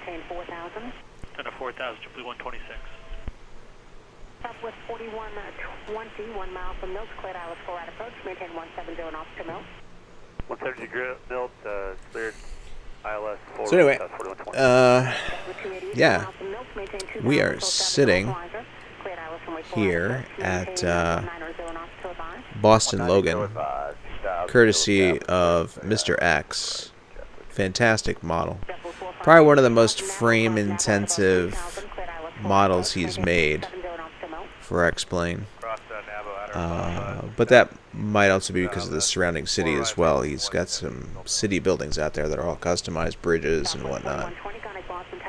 maintain 4,000. And a 4,000, JetBlue 126. Southwest 4120, 1 mile from Mills, cleared ILS 4 at approach, maintain 170 and off to Mills. 170 Mills, cleared ILS 4. So anyway, yeah, we are sitting here at Boston Logan, courtesy of Mr. X. Fantastic model. Probably one of the most frame-intensive models he's made for X-Plane. But that might also be because of the surrounding city as well. He's got some city buildings out there that are all customized bridges and whatnot.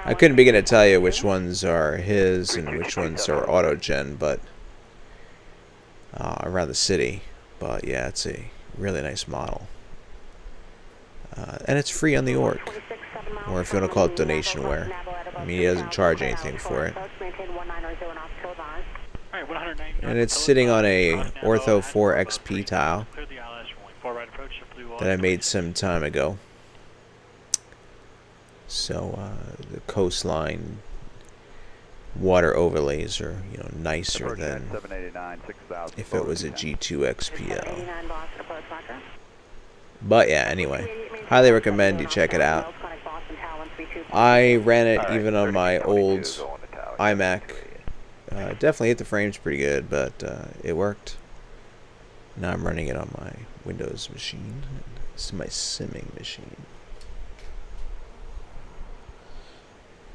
I couldn't begin to tell you which ones are his and which ones are autogen, but around the city. But yeah, it's a really nice model. And it's free on the org, or if you want to call it donationware. I mean, he doesn't charge anything for it. And it's sitting on a Ortho 4 XP tile that I made some time ago. So the coastline water overlays are, you know, nicer than if it was a G2 XPL. But yeah, anyway, highly recommend you check it out. I ran it even on my old iMac. Definitely hit the frames pretty good, but it worked. Now I'm running it on my Windows machine. This is my simming machine.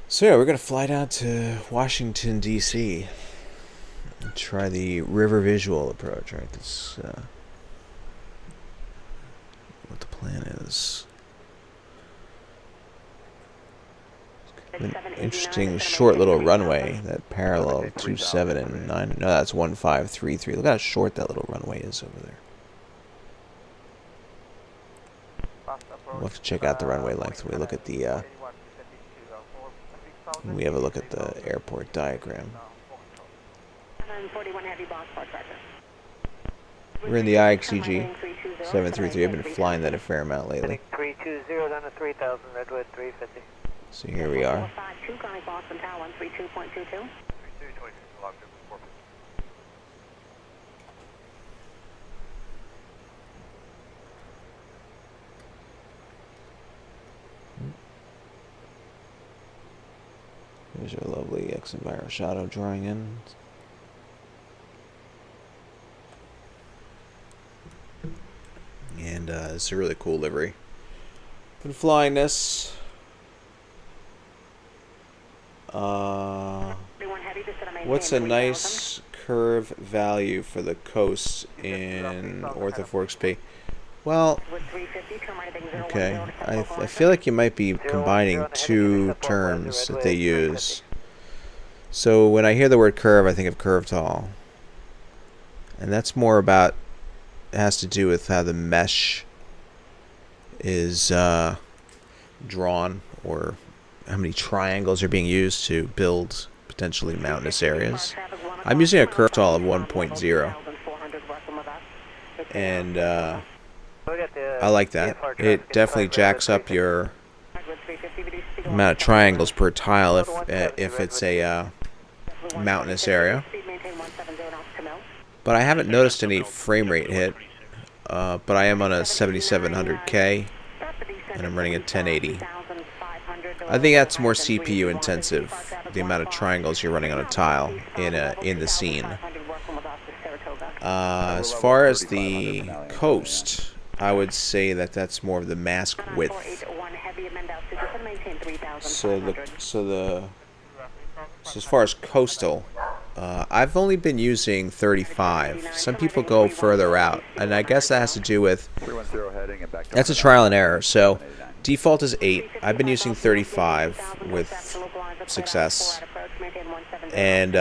So yeah, we're going to fly down to Washington, D.C. and try the river visual approach, right? This what the plan is. An interesting short little runway that parallel 27 and 9. No, that's 1533. Look how short that little runway is over there. We'll have to check out the runway length when we look at the when we have a look at the airport diagram. We're in the IXEG 733. I've been flying that a fair amount lately. 320 down to 3,000, Redwood 350. So here we are. There's our lovely X-Enviro shadow drawing in. And it's a really cool livery. Been flying this. What's a nice curve value for the coast in Ortho 4 XP? Well, okay, I feel like you might be combining two terms that they use. So when I hear the word curve, I think of curve tall. And that's more about, it has to do with how the mesh is drawn, or how many triangles are being used to build potentially mountainous areas. I'm using a curve tall of 1.0. And I like that. It definitely jacks up your amount of triangles per tile if it's a mountainous area. But I haven't noticed any frame rate hit. But I am on a 7700K, and I'm running a 1080. I think that's more CPU intensive, the amount of triangles you're running on a tile in the scene. As far as the coast, I would say that that's more of the mask width. So as far as coastal, I've only been using 35. Some people go further out, and I guess that has to do with, that's a trial and error. So default is 8. I've been using 35 with success. And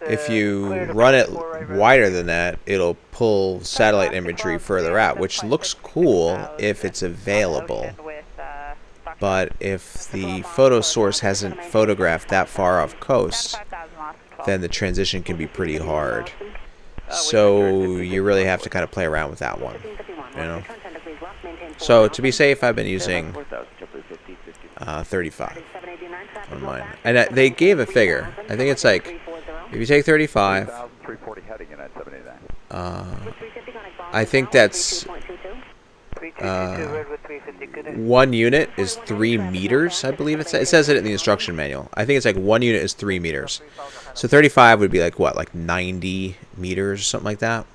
if you run it wider than that, it'll pull satellite imagery further out, which looks cool if it's available. But if the photo source hasn't photographed that far off coast, then the transition can be pretty hard. So you really have to kind of play around with that one, you know. So to be safe, I've been using 35 789 on mine. And they gave a figure. I think it's like, if you take 35, 340 heading in at 789. I think that's 3222 Redwood 350, good day. 1 unit is 3 meters, I believe it says it in the instruction manual. I think it's like 1 unit is 3 meters. So 35 would be like what, like 90 meters, something like that.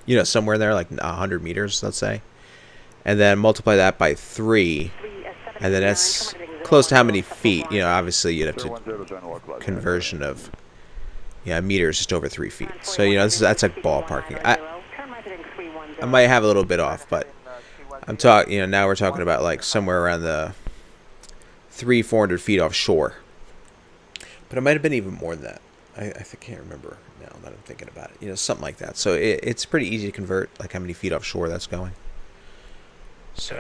You know, somewhere there, like 100 meters, let's say. And then multiply that by 3, and then that's close to how many feet. You know, obviously you'd have to conversion of, yeah, meters, just over 3 feet. So, you know, that's like ballparking. I might have a little bit off, but I'm talking, you know, now we're talking about like somewhere around the 300-400 feet offshore. But it might have been even more than that. I can't remember now that I'm thinking about it. You know, something like that. So it's pretty easy to convert, like how many feet offshore that's going. So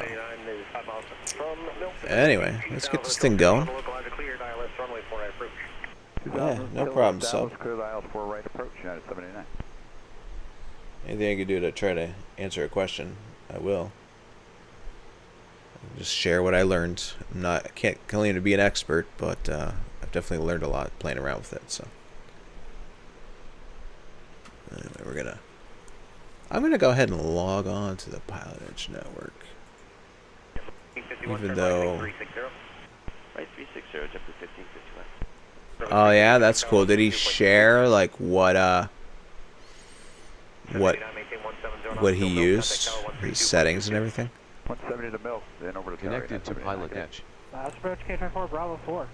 anyway, let's get this thing going. Yeah, no problem, sub. Anything I can do to try to answer a question, I will. Just share what I learned. I can't claim to be an expert, but I've definitely learned a lot playing around with it. So anyway, I'm gonna go ahead and log on to the Pilot Edge network, even though. Oh yeah, that's cool. Did he share like what he used, his settings and everything? 170 to milk, then over to Connected to Pilot Edge. Last approach K24 Bravo 4.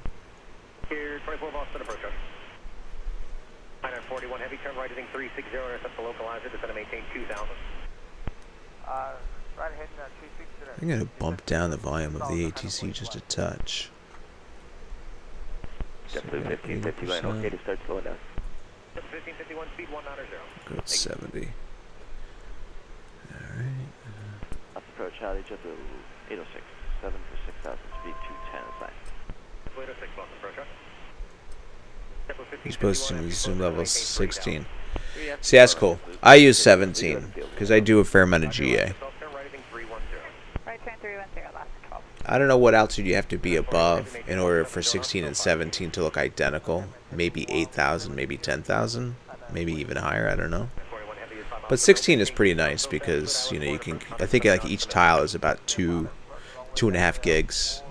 Here, 24 Boston approach. 941 heavy, turn right heading 360, intercept the localizer, descend to maintain 2000. Right heading 360. I'm gonna bump down the volume of the ATC just a touch. JetBlue 1551, okay to start slowing down. 1551, speed 190. Go to 70. Alright. Last approach, Charlie, JetBlue 806, 7 for 6,000, speed 210, is fine. 806, Boston approach. You're supposed to zoom level 16. See, that's cool. I use 17 because I do a fair amount of GA. Right turn 310, last 12. I don't know what altitude you have to be above in order for 16 and 17 to look identical. Maybe 8,000, maybe 10,000, maybe even higher. I don't know. But 16 is pretty nice because, you know, you can. I think like each tile is about 2.5 gigs,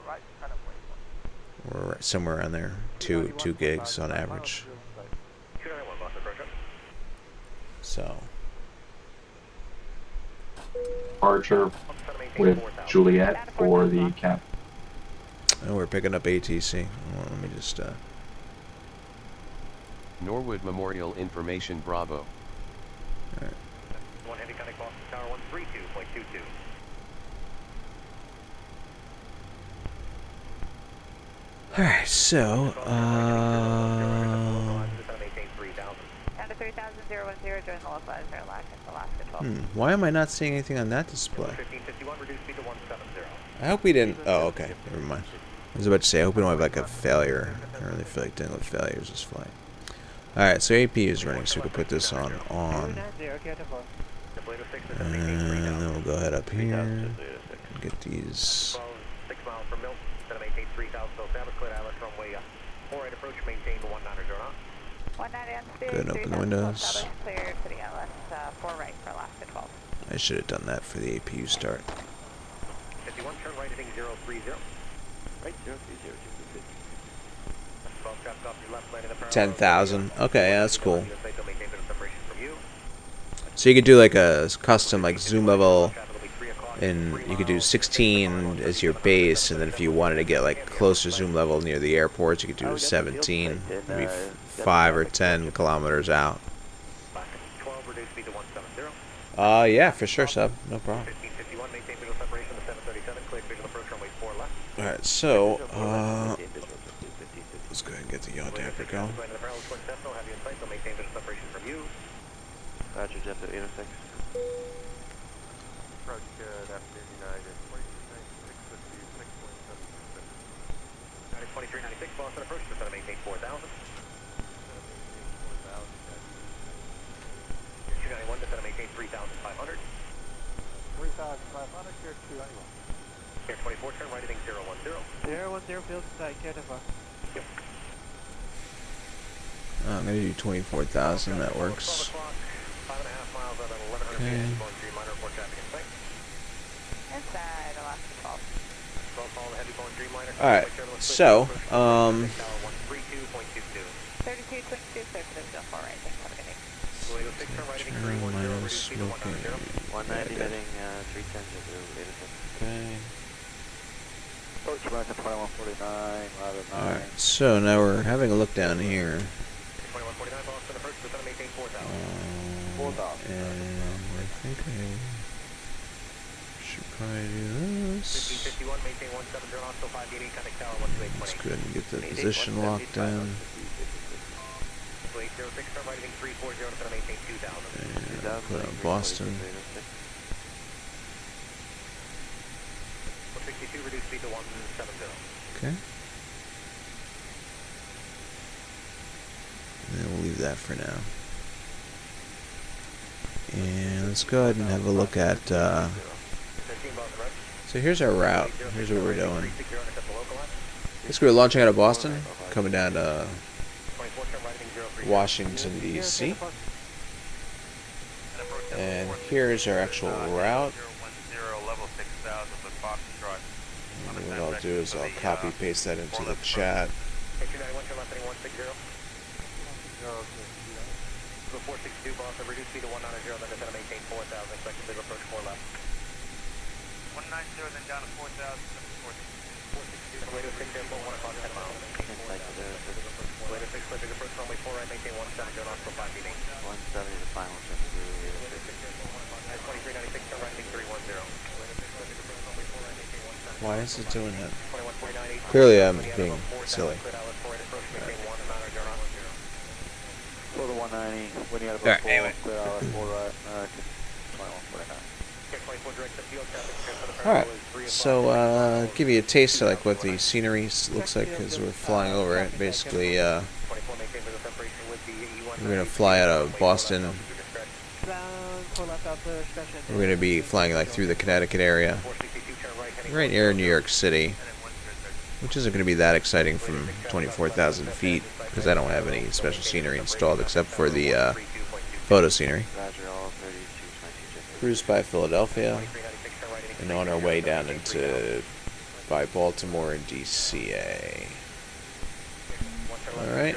or somewhere around there. 2 gigs on average. So. Archer with Juliet for the cap. Oh, we're picking up ATC. Well, let me just. Norwood Memorial Information Bravo. All right. One heavy connect Boston Tower 132.22. All right, so Down to 3,000, 010, join the localizer, Alaska 12. why am I not seeing anything on that display? 1551, reduce speed to 170. I hope we didn't. Oh, okay, never mind. I was about to say, I hope we don't have like a failure. I really feel like dealing with failures this flight. All right, so AP is running, so we can put this on. And then we'll go ahead up here and get these. 6 miles from Milton, then maintain 3,000, so establish clear Atlas runway 48 approach, maintain 190 knot. 190 on speed. Go ahead and open the windows. Clear to the Atlas 4 right for Alaska 12. I should have done that for the APU start. 51, turn right heading 030. Right, 030, 10,000. Okay, yeah, that's cool. So you could do like a custom like zoom level, and you could do 16 as your base, and then if you wanted to get like closer zoom level near the airports, you could do 17, maybe 5 or 10 kilometers out. Yeah, for sure, sub. No problem. Alright, so, let's go ahead and get the yaw damper going. Roger, JetBlue 806. Approach United 2396, Boston approach, just to maintain 4,000. 291, just to maintain 3,500. 3,500, here 291. Air 24, turn right heading 010. 010 field inside, Canada. Yep. I'm gonna do 24,000. That 12 works. o'clock, 5.5 miles out of 1100 feet, Okay. heavy going 3 minor report traffic in sight. Inside, Alaska 12. 12 following heavy going 3 minor. All right. So, 32.22. 3222, clear for the field 4 right. Thanks, have a good day. 206, turn right heading turn 310, minus reduce speed to smoking. 190. 190 Yeah, heading 310 to 806. Okay. Approach American 2149, ladder 9. All right. So now we're having a look down here. 2149, Boston approach, we're going to maintain 4,000. And I think I should probably do this. 1551, maintain 17, turn off, still 588, contact tower Let's 128.8. go ahead and get the position locked in. 806, turn right heading 340, it's going to maintain 2,000. And I'll put on Boston. 62, reduce speed to 170. Okay. And then we'll leave that for now. And let's go ahead and have a look at. So here's our route. Here's what we're doing. Basically, we're launching out of Boston, coming down to Washington, D.C. And here's our actual route. And what I'll do is I'll copy paste that into the chat. 462, Boston, reduce speed to 190, then it's going to maintain 4,000, expected big approach 4 left. 190, then down to 4,000, 462, radio 6 airport, 1 o'clock, 10 miles. Radio 6, clear big approach, runway 4 right, maintain 170, on for 5 feet. 170 the final check through 806. 2396, turn right, heading 310. Why is it doing that? Clearly I'm being silly. For the 190, when you got Alright, about anyway. 4 right, 2149. Alright, so give you a taste of like what the scenery looks like as we're flying over it. Basically, we're going to fly out of Boston. We're going to be flying like through the Connecticut area, right near New York City, which isn't going to be that exciting from 24,000 feet because I don't have any special scenery installed except for the photo scenery. Cruise by Philadelphia and on our way down into by Baltimore and DCA. Alright,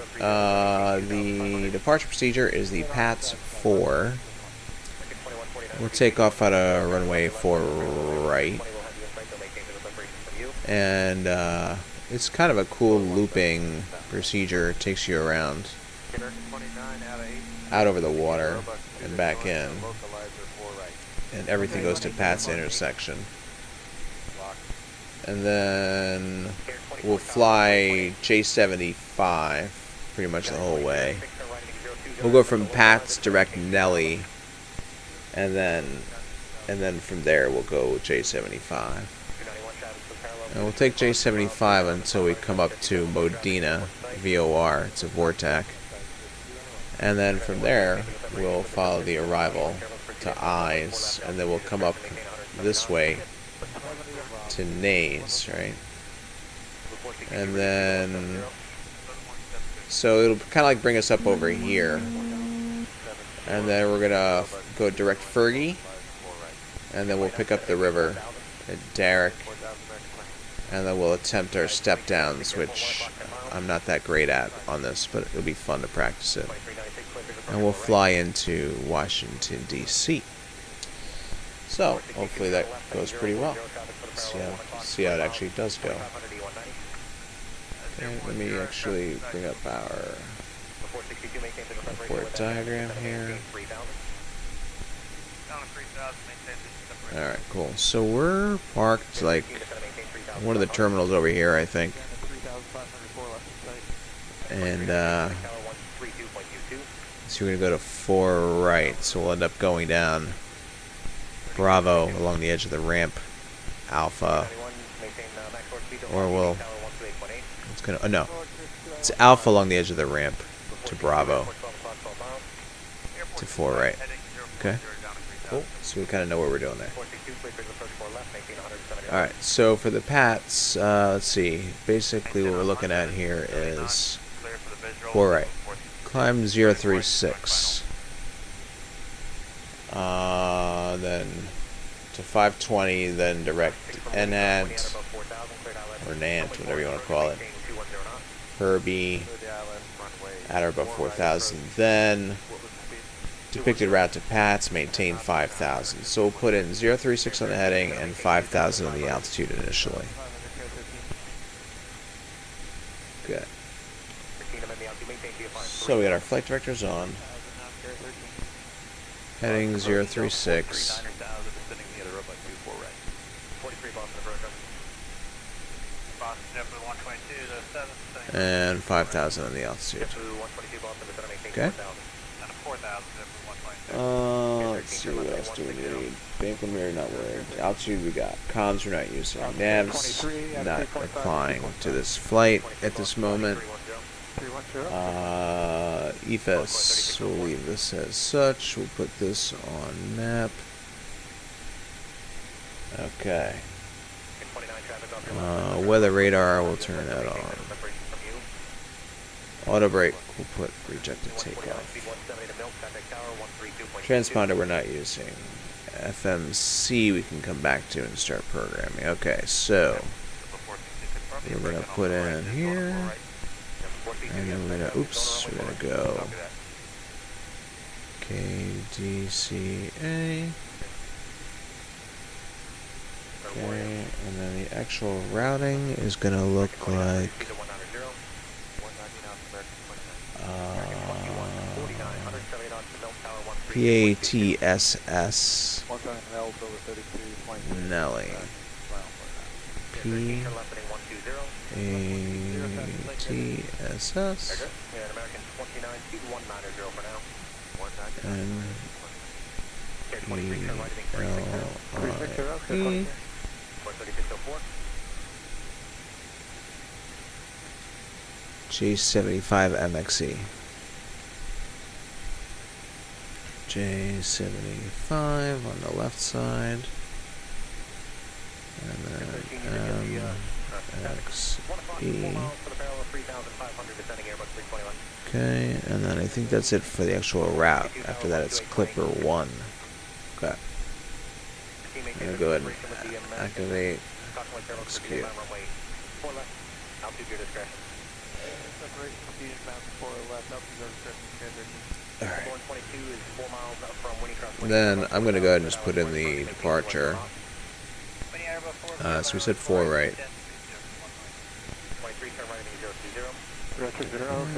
the departure procedure is the PATSS 4. We'll take off at a runway 4 right. And it's kind of a cool looping procedure. It takes you around out over the water and back in. And everything goes to PATSS intersection. And then we'll fly J75 pretty much the whole way. We'll go from PATSS direct Nelly, and then from there we'll go J75. And we'll take J75 until we come up to Modena, VOR, it's a VORTAC. And then from there, we'll follow the arrival to Eyes, and then we'll come up this way to Nays, right? And then, so it'll kind of like bring us up over here. And then we're gonna go direct Fergie, and then we'll pick up the river at Derrick. And then we'll attempt our step downs, which I'm not that great at on this, but it'll be fun to practice it. And we'll fly into Washington, D.C. So, hopefully that goes pretty well. See how it actually does go. Okay, let me actually bring up our report diagram here. Alright, cool. So we're parked like one of the terminals over here, I think. And so we're going to go to 4 right, so we'll end up going down Bravo along the edge of the ramp, Alpha, or we'll, it's going to, oh no, it's Alpha along the edge of the ramp to Bravo, to 4 right. Okay, cool, so we kind of know what we're doing there. Alright, so for the PATSS, let's see. Basically what we're looking at here is 4 right. Climb 036. Then to 520, then direct NAT, or NANT, whatever you want to call it. Herbie, at or above 4,000. Then depicted route to PATSS, maintain 5,000. So we'll put in 036 on the heading and 5,000 on the altitude initially. Good. So we got our flight directors on. Heading 036. And 5,000 on the altitude. Okay. Let's see, what else do we need? Bank mirror, not worried. Altitude we got. Comms we're not using. Navs not applying to this flight at this moment. EFS, we'll leave this as such. We'll put this on map. Okay. Weather radar, we'll turn that on. Auto brake, we'll put rejected takeoff. Transponder we're not using. FMC we can come back to and start programming. Okay, so we're gonna put in here, and then we're gonna go KDCA. Okay, and then the actual routing is gonna look like PATSS Nelly. PATSS and ELRE J75 MXE. J75 on the left side. And then MXE. Okay, and then I think that's it for the actual route. After that it's Clipper 1. Okay. I'm gonna go ahead and activate, execute. Alright. Then I'm going to go ahead and just put in the departure. So we said 4 right.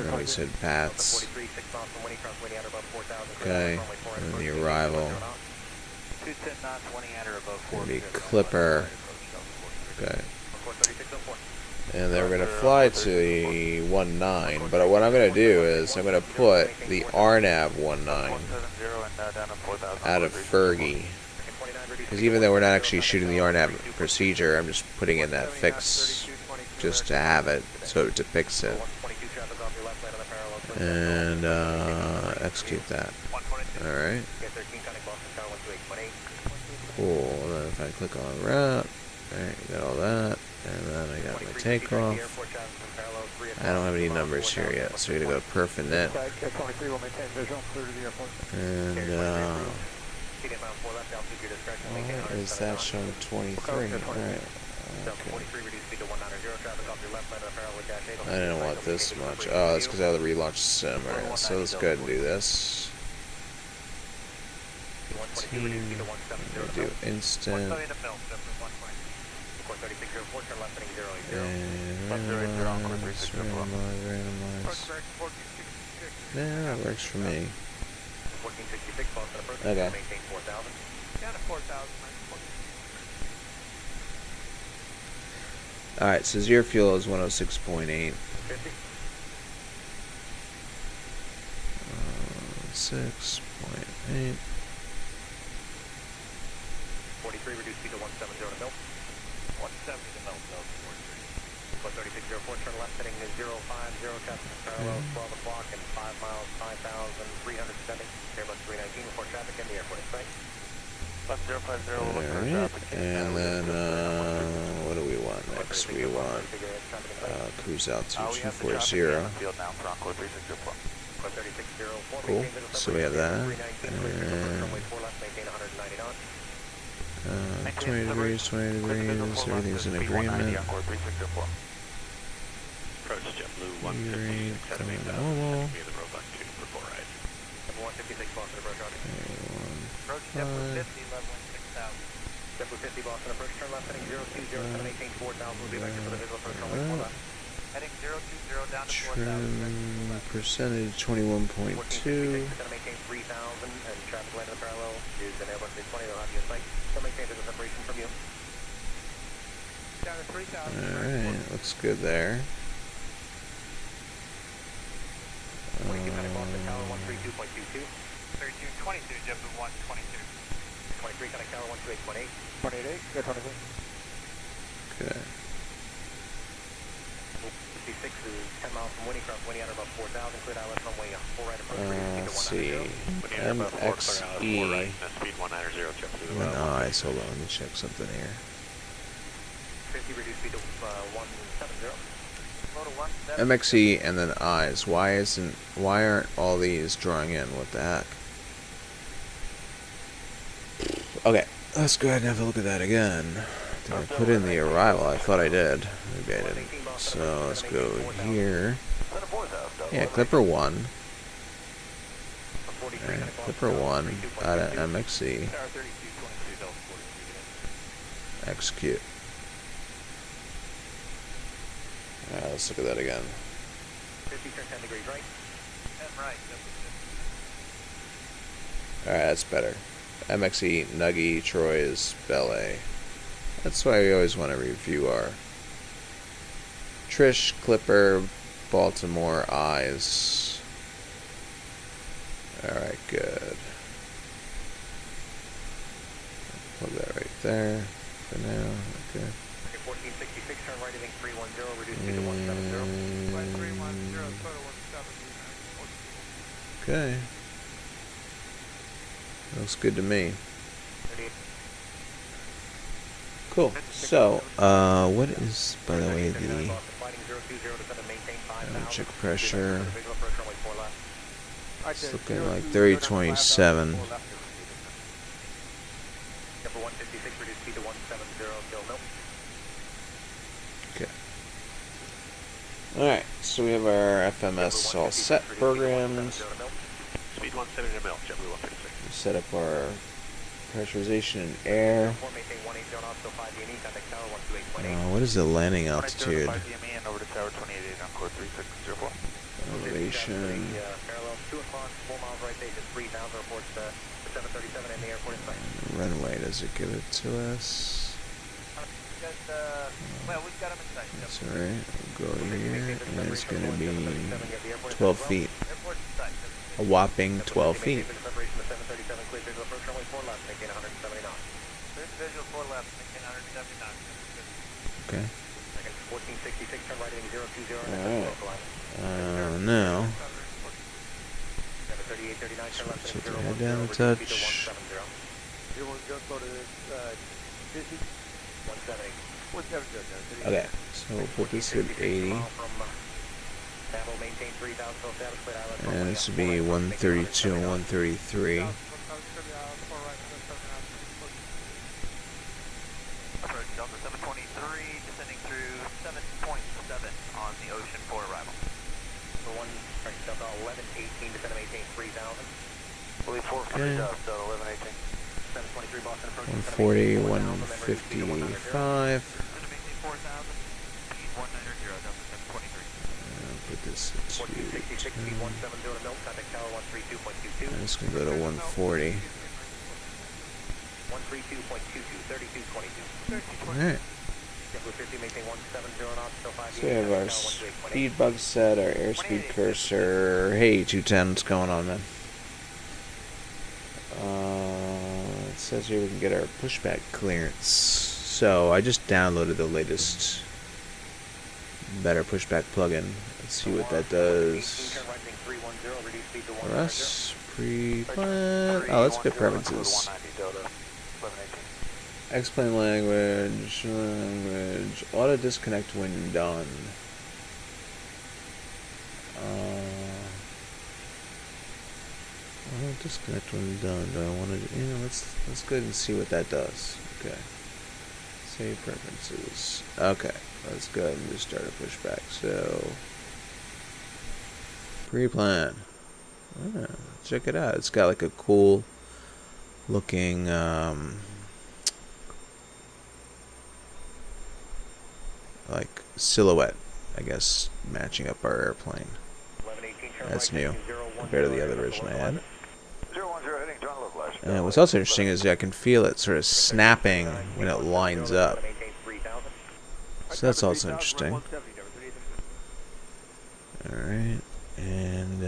And we said PATSS. Okay. And then the arrival. Gonna be Clipper. Okay. And then we're going to fly to the 19, but what I'm going to do is I'm going to put the RNAV 19 out of Fergie. Because even though we're not actually shooting the RNAV procedure, I'm just putting in that fix just to have it, so it depicts it. And execute that. Alright. Cool. And then if I click on route, alright, got all that. And then I got my takeoff. I don't have any numbers here yet, so we're gonna go to perf and net. And what is that showing? 23. Alright. Okay. I didn't want this much. Oh, that's because I have the relaunch sim. Alright, so let's go ahead and do this. 15. Do instant. Randomize. Yeah, that works for me. Okay. Alright, so zero fuel is 106.8. 6.8. 43, reduce speed to 170 to mil. 170 to mil, 3604, turn left, heading 050, traffic parallel, 12 o'clock and 5 miles, 5,370. Airbus 319, report traffic in the airport, right? Alright, and then, what do we want next? We want, cruise altitude 240. Cool, so we have that, and 20 degrees, everything's in agreement. Gearing, coming normal. Approach JetBlue 50, level 6000. JetBlue 50, Boston approach, turn left, heading 020, 718, 4000, will be back for the visual approach, runway 4 left. Heading 020 down to 4000. Trim percentage 21.2. 1466, going to maintain 3000, and traffic line in the parallel is an Airbus 320, they'll have you in sight. Still maintain business separation from you. Down to 3000. Alright, looks good there. 22 Connect Boston Tower 132.22. 3222, JetBlue 122. 23 Connect Tower 128.8. 28, go 23. Okay. 56 is 10 miles from Winnie, cross Winnie, under about 4,000, cleared ILS runway 4 right approach. Let's see. MXE. Speed 190, JetBlue. Nice, hold on, let me check something here. 50 reduced speed to 170. MXE and then eyes. Why aren't all these drawing in? What the heck? Okay, let's go ahead and have a look at that again. Did I put in the arrival? I thought I did. Maybe I didn't. So let's go here. Yeah, Clipper 1. Alright, Clipper 1 out of MXE. Execute. Alright, let's look at that again. 50, turn 10 degrees right. 10 right. Alright, that's better. MXE, Nuggy, Troy's, Belay. That's why we always want to review our Trish, Clipper, Baltimore, Eyes. Alright, good. Plug that right there for now. Okay. 1466, turn right, heading 310, reduce speed to 170. 310, total 170. Okay. Looks good to me. Cool. So, what is, by the way, the check pressure? It's looking like 3027. Okay. Alright, so we have our FMS all set, programmed. Speed 170 mil, JetBlue 156. Set up our pressurization in air. What is the landing altitude? Elevation. Runway, does it give it to us? That's alright. We'll go here, and it's going to be 12 feet. A whopping 12 feet. Okay. Alright. Now. Switch your head down a touch. Okay, so we'll put this at 80. And this would be 132 and 133. Delta 723, descending through 7.7 on the ocean for arrival. For one, Delta 1118, descend to maintain 3000. Believe 400, Delta 1118. 723 Boston approach. 140, 155. Put this at 210. And it's going to go to 140. 132.22, 3222. Alright. So we have our speed bug set, our airspeed cursor. Hey, 210, what's going on, man? It says here we can get our pushback clearance. So I just downloaded the latest better pushback plugin. Let's see what that does for us. Pre-plan. Oh, let's get preferences. Explain language. Auto disconnect when done. Auto disconnect when done. Do I want to? Let's go ahead and see what that does. Okay. Save preferences. Okay. Let's go ahead and just start a pushback. So pre-plan. Check it out. It's got like a cool looking like silhouette, I guess, matching up our airplane. That's new compared to the other version I had. And what's also interesting is I can feel it sort of snapping when it lines up. So that's also interesting. Alright, and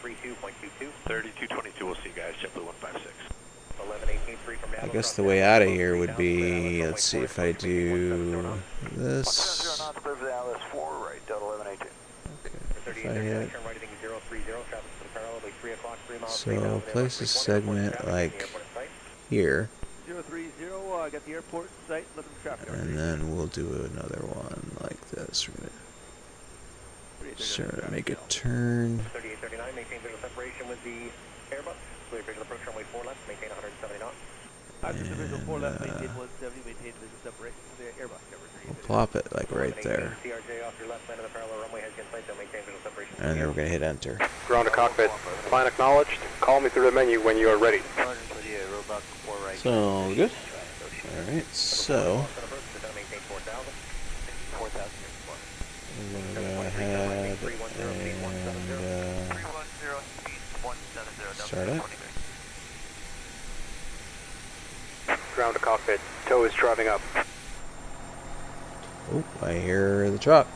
3222, we'll see you guys, JetBlue 156. I guess the way out of here would be, let's see if I do this. Okay, if I hit, so place a segment like here, Got the airport in sight, looking for traffic. and then we'll do another one like this. We're gonna sort of make a turn. 3839, maintain visual separation with the Airbus. Clear visual approach runway 4 left, maintain 170 knots. After the visual 4 left, maintain 170, maintain visual separation with the Airbus. Plop it like right there, CRJ off your left, land of the parallel runway, has in sight, so maintain visual separation. and then we're gonna hit enter. Ground to cockpit. Plan acknowledged. Call me through the menu when you are ready. So good. All right, so we're gonna go ahead and start it. Ground to cockpit. Tow is driving up. Oh, I hear the truck.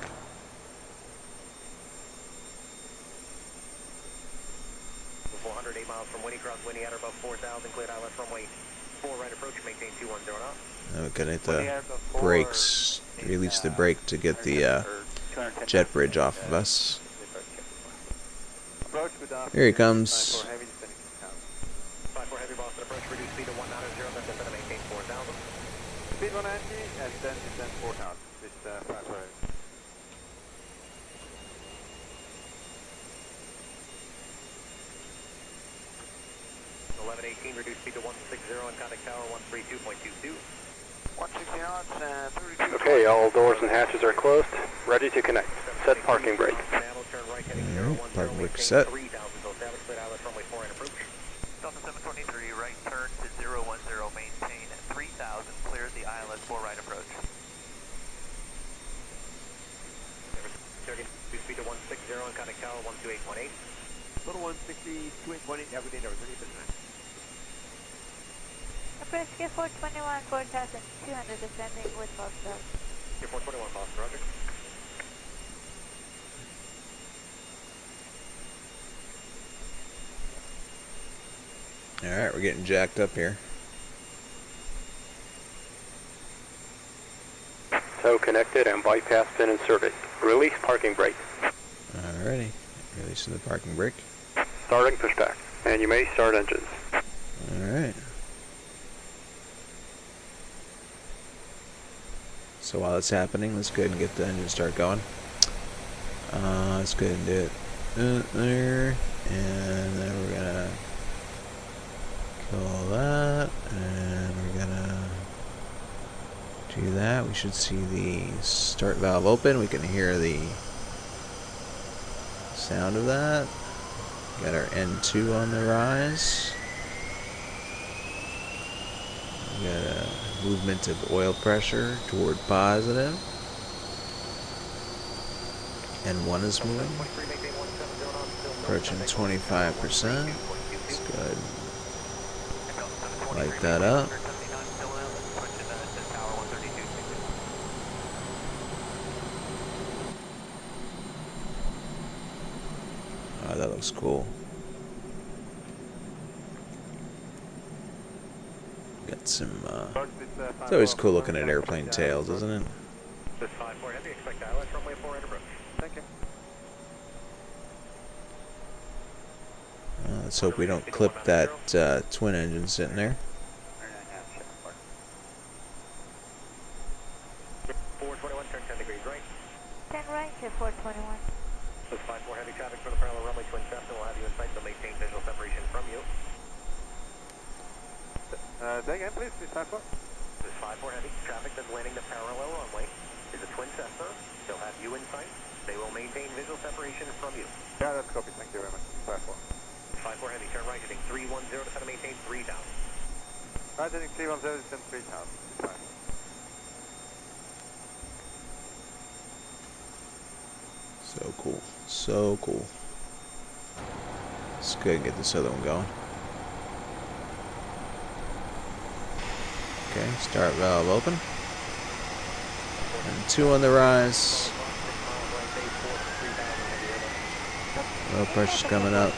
I'm gonna hit the brakes, release the brake to get the jet bridge off of us. Here he comes. Speed 190 and then descend 4,000. This 54. 1118, reduce speed to 160 and contact tower 132.22. 160 knots and 32. Okay, all doors and hatches are closed. Ready to connect. Set parking brake. Parking brake set. Delta 723, right turn to 010, maintain 3000, clear the ILS 4 right approach. Reduce speed to 160 and contact tower 128.18. Total 160, 28.8, every day, 30%. Approach Gear 421, 4200 descending with Foxtrot. Gear 421, Boston, roger. Alright, we're getting jacked up here. Tow connected and bypass pin inserted. Release parking brake. Alrighty, releasing the parking brake. Starting pushback. And you may start engines. Alright. So while it's happening, let's go ahead and get the engine start going. Let's go ahead and do it there, and then we're gonna kill that, and we're gonna do that. We should see the start valve open. We can hear the sound of that. Got our N2 on the rise. We got a movement of oil pressure toward positive. N1 is moving. Approaching 25%. Let's go ahead and light that up. Oh, that looks cool. Got some, it's always cool looking at airplane tails, isn't it? This 5-4 heavy, expect ILS runway 4 right approach. Thank you. Let's hope we don't clip that twin engine sitting there. 421, turn 10 degrees right. 10 right to 421. This 5-4 heavy traffic for the parallel runway twin Cessna will have you in sight, so maintain visual separation from you. Say again, please, 5-4. This 5-4 heavy traffic that's landing the parallel runway is a twin Cessna. They'll have you in sight. They will maintain visual separation from you. Yeah, that's copy. Thank you very much. 5-4. 5-4 heavy, turn right, heading 310 to set to maintain 3000. Right, heading 310, descend 3000. Fine. So cool. So cool. Let's go and get this other one going. Okay, start valve open. And 2 on the rise. Low pressure's coming up.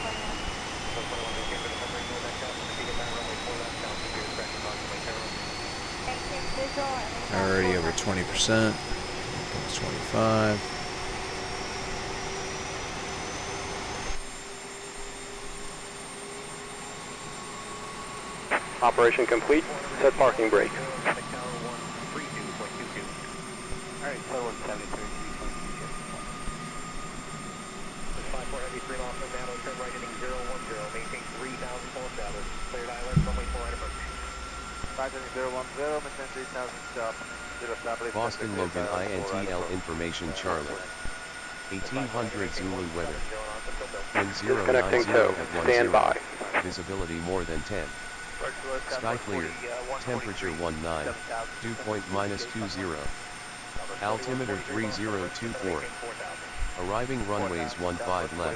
Already over 20%. 25. Operation complete. Set parking brake. Alright, so 173, 5-4 heavy, 3 miles from Nano, turn right heading 010, maintain 3000 full established. Cleared island, runway 4 right approach. Right, heading 010, maintain 3000 stop. Zero established. Boston Logan INTL information Charlie. 1800 Zulu weather. Wind 090 at 10. Visibility more than 10. Sky clear. Temperature 19. Dew point -20. Altimeter 3024. Arriving runways 15 left,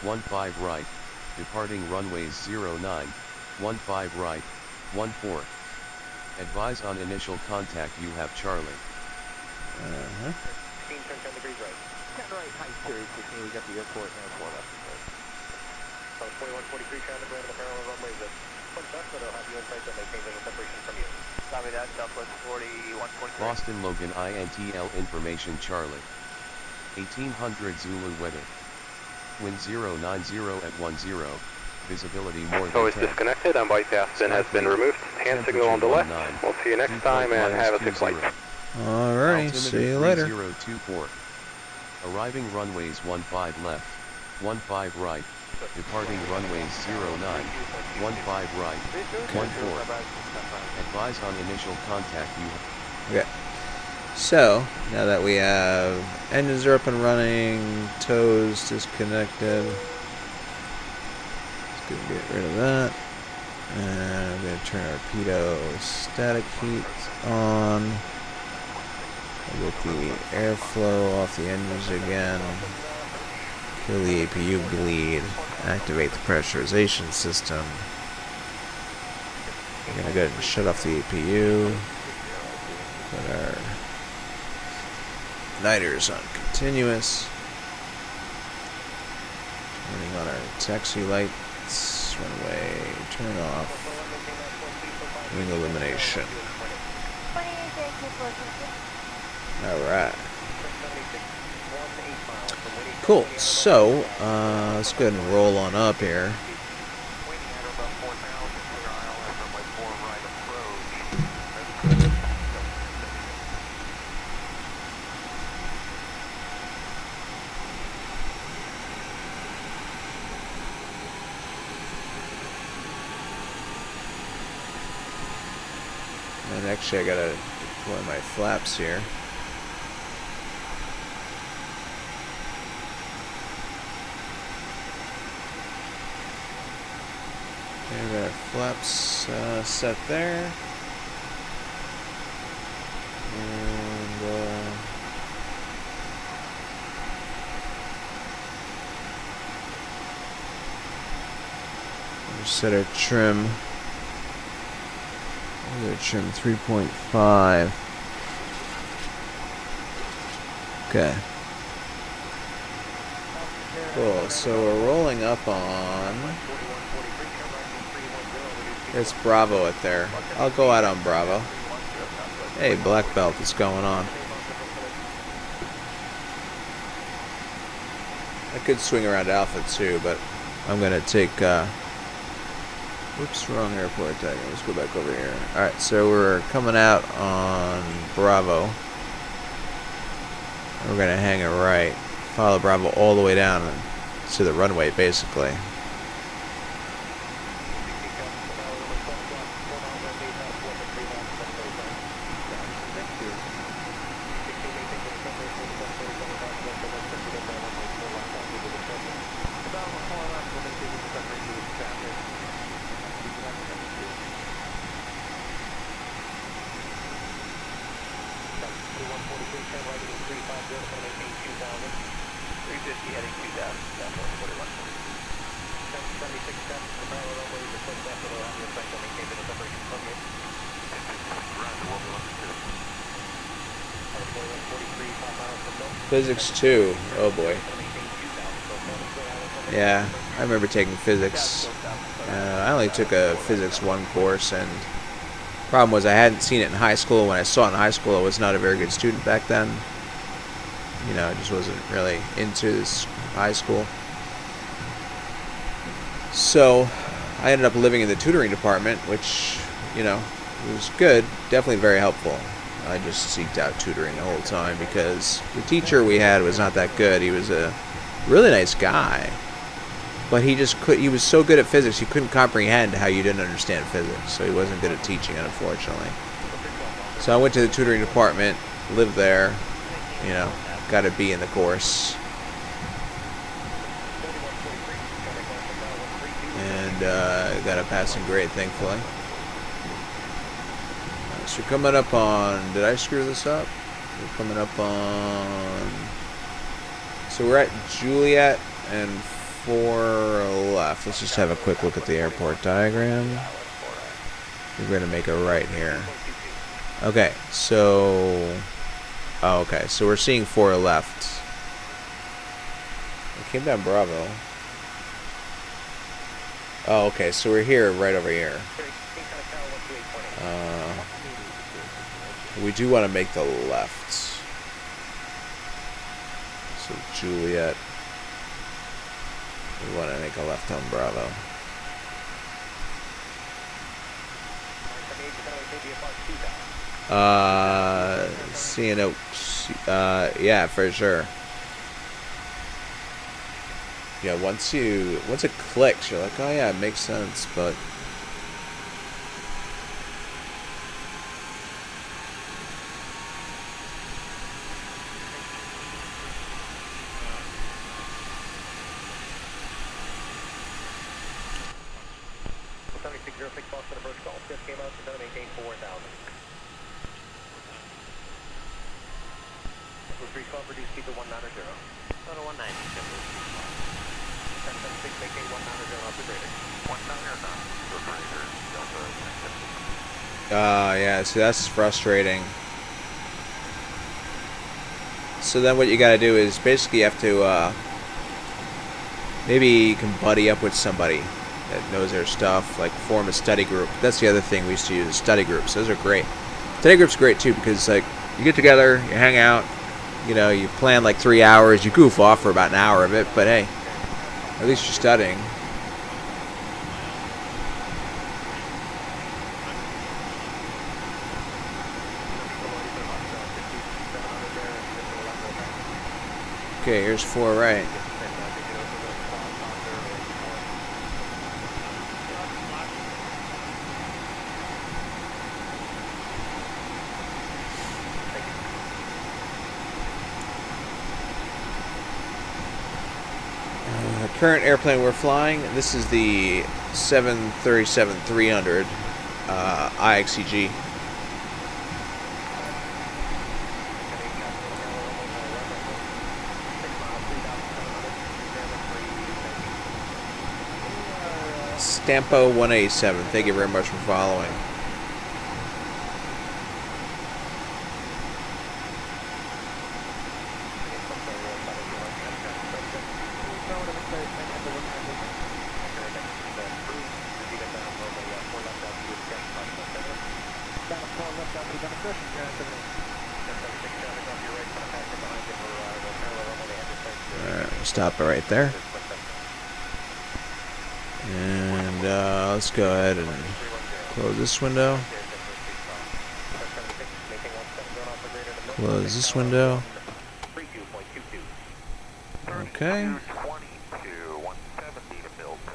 15 right. Departing runways 09, 15 right, 14. Advise on initial contact, you have Charlie. 16, turn 10 degrees right. 10 right, high series 16, we got the airport and airport left. So 2143 traffic right on the parallel runways at Twin Cessna, they'll have you in sight, they'll maintain visual separation from you. Copy that, Southwest 4143. Boston Logan INTL information Charlie. 1800 Zulu weather. Wind 090 at 10. Visibility more than 10. So it's disconnected and bypass bin has been removed. Hand signal on the left. We'll see you next time and have a safe flight. Alright, see you later. 3024. Arriving runways 15 left, 15 right. Departing runways 09, 15 right, 14. Advise on initial contact, you. Okay. So, now that we have engines are up and running, tows disconnected, let's go get rid of that. And I'm going to turn our pitot static heat on. We'll get the airflow off the engines again. Kill the APU bleed. Activate the pressurization system. We're going to go ahead and shut off the APU. Put our niters on continuous. Turning on our taxi lights. Runway turn off. Wing illumination. Alright. Cool. So, let's go ahead and roll on up here. And actually, I gotta deploy my flaps here. Okay, we got our flaps set there. And we'll set our trim. We'll trim 3.5. Okay. Cool. So we're rolling up on. It's Bravo at there. I'll go out on Bravo. Hey, Black Belt, what's going on? I could swing around Alpha too, but I'm gonna take. Whoops, wrong airport tag. Let's go back over here. All right, so we're coming out on Bravo. We're gonna hang a right, follow Bravo all the way down to the runway, basically. Physics 2. Oh boy. Yeah, I remember taking physics. I only took a physics 1 course, and problem was I hadn't seen it in high school. When I saw it in high school, I was not a very good student back then. You know, I just wasn't really into this high school. So I ended up living in the tutoring department, which, you know, was good, definitely very helpful. I just seeked out tutoring the whole time because the teacher we had was not that good. He was a really nice guy, but he was so good at physics, he couldn't comprehend how you didn't understand physics, so he wasn't good at teaching it, unfortunately. So I went to the tutoring department, lived there, you know, got a B in the course, and got a passing grade, thankfully. So we're coming up on, did I screw this up? We're coming up on, so we're at Juliet and 4 left. Let's just have a quick look at the airport diagram. We're going to make a right here. Okay, so, oh, okay, so we're seeing 4 left. We came down Bravo. Oh, okay, so we're here, right over here. We do want to make the left. So Juliet. We want to make a left on Bravo. Yeah, for sure. Yeah, once it clicks, you're like, oh yeah, it makes sense, but yeah, so that's frustrating. So then what you gotta do is basically you have to, maybe you can buddy up with somebody that knows their stuff, like form a study group. That's the other thing we used to use, study groups. Those are great. Study groups are great too because, like, you get together, you hang out, you know, you plan like 3 hours, you goof off for about an hour of it, but hey, at least you're studying. Okay, here's 4 right. Current airplane we're flying, this is the 737-300 IXEG. Stampo 187, thank you very much for following. Alright, we'll stop it right there. Let's go ahead and close this window. Close this window. Okay.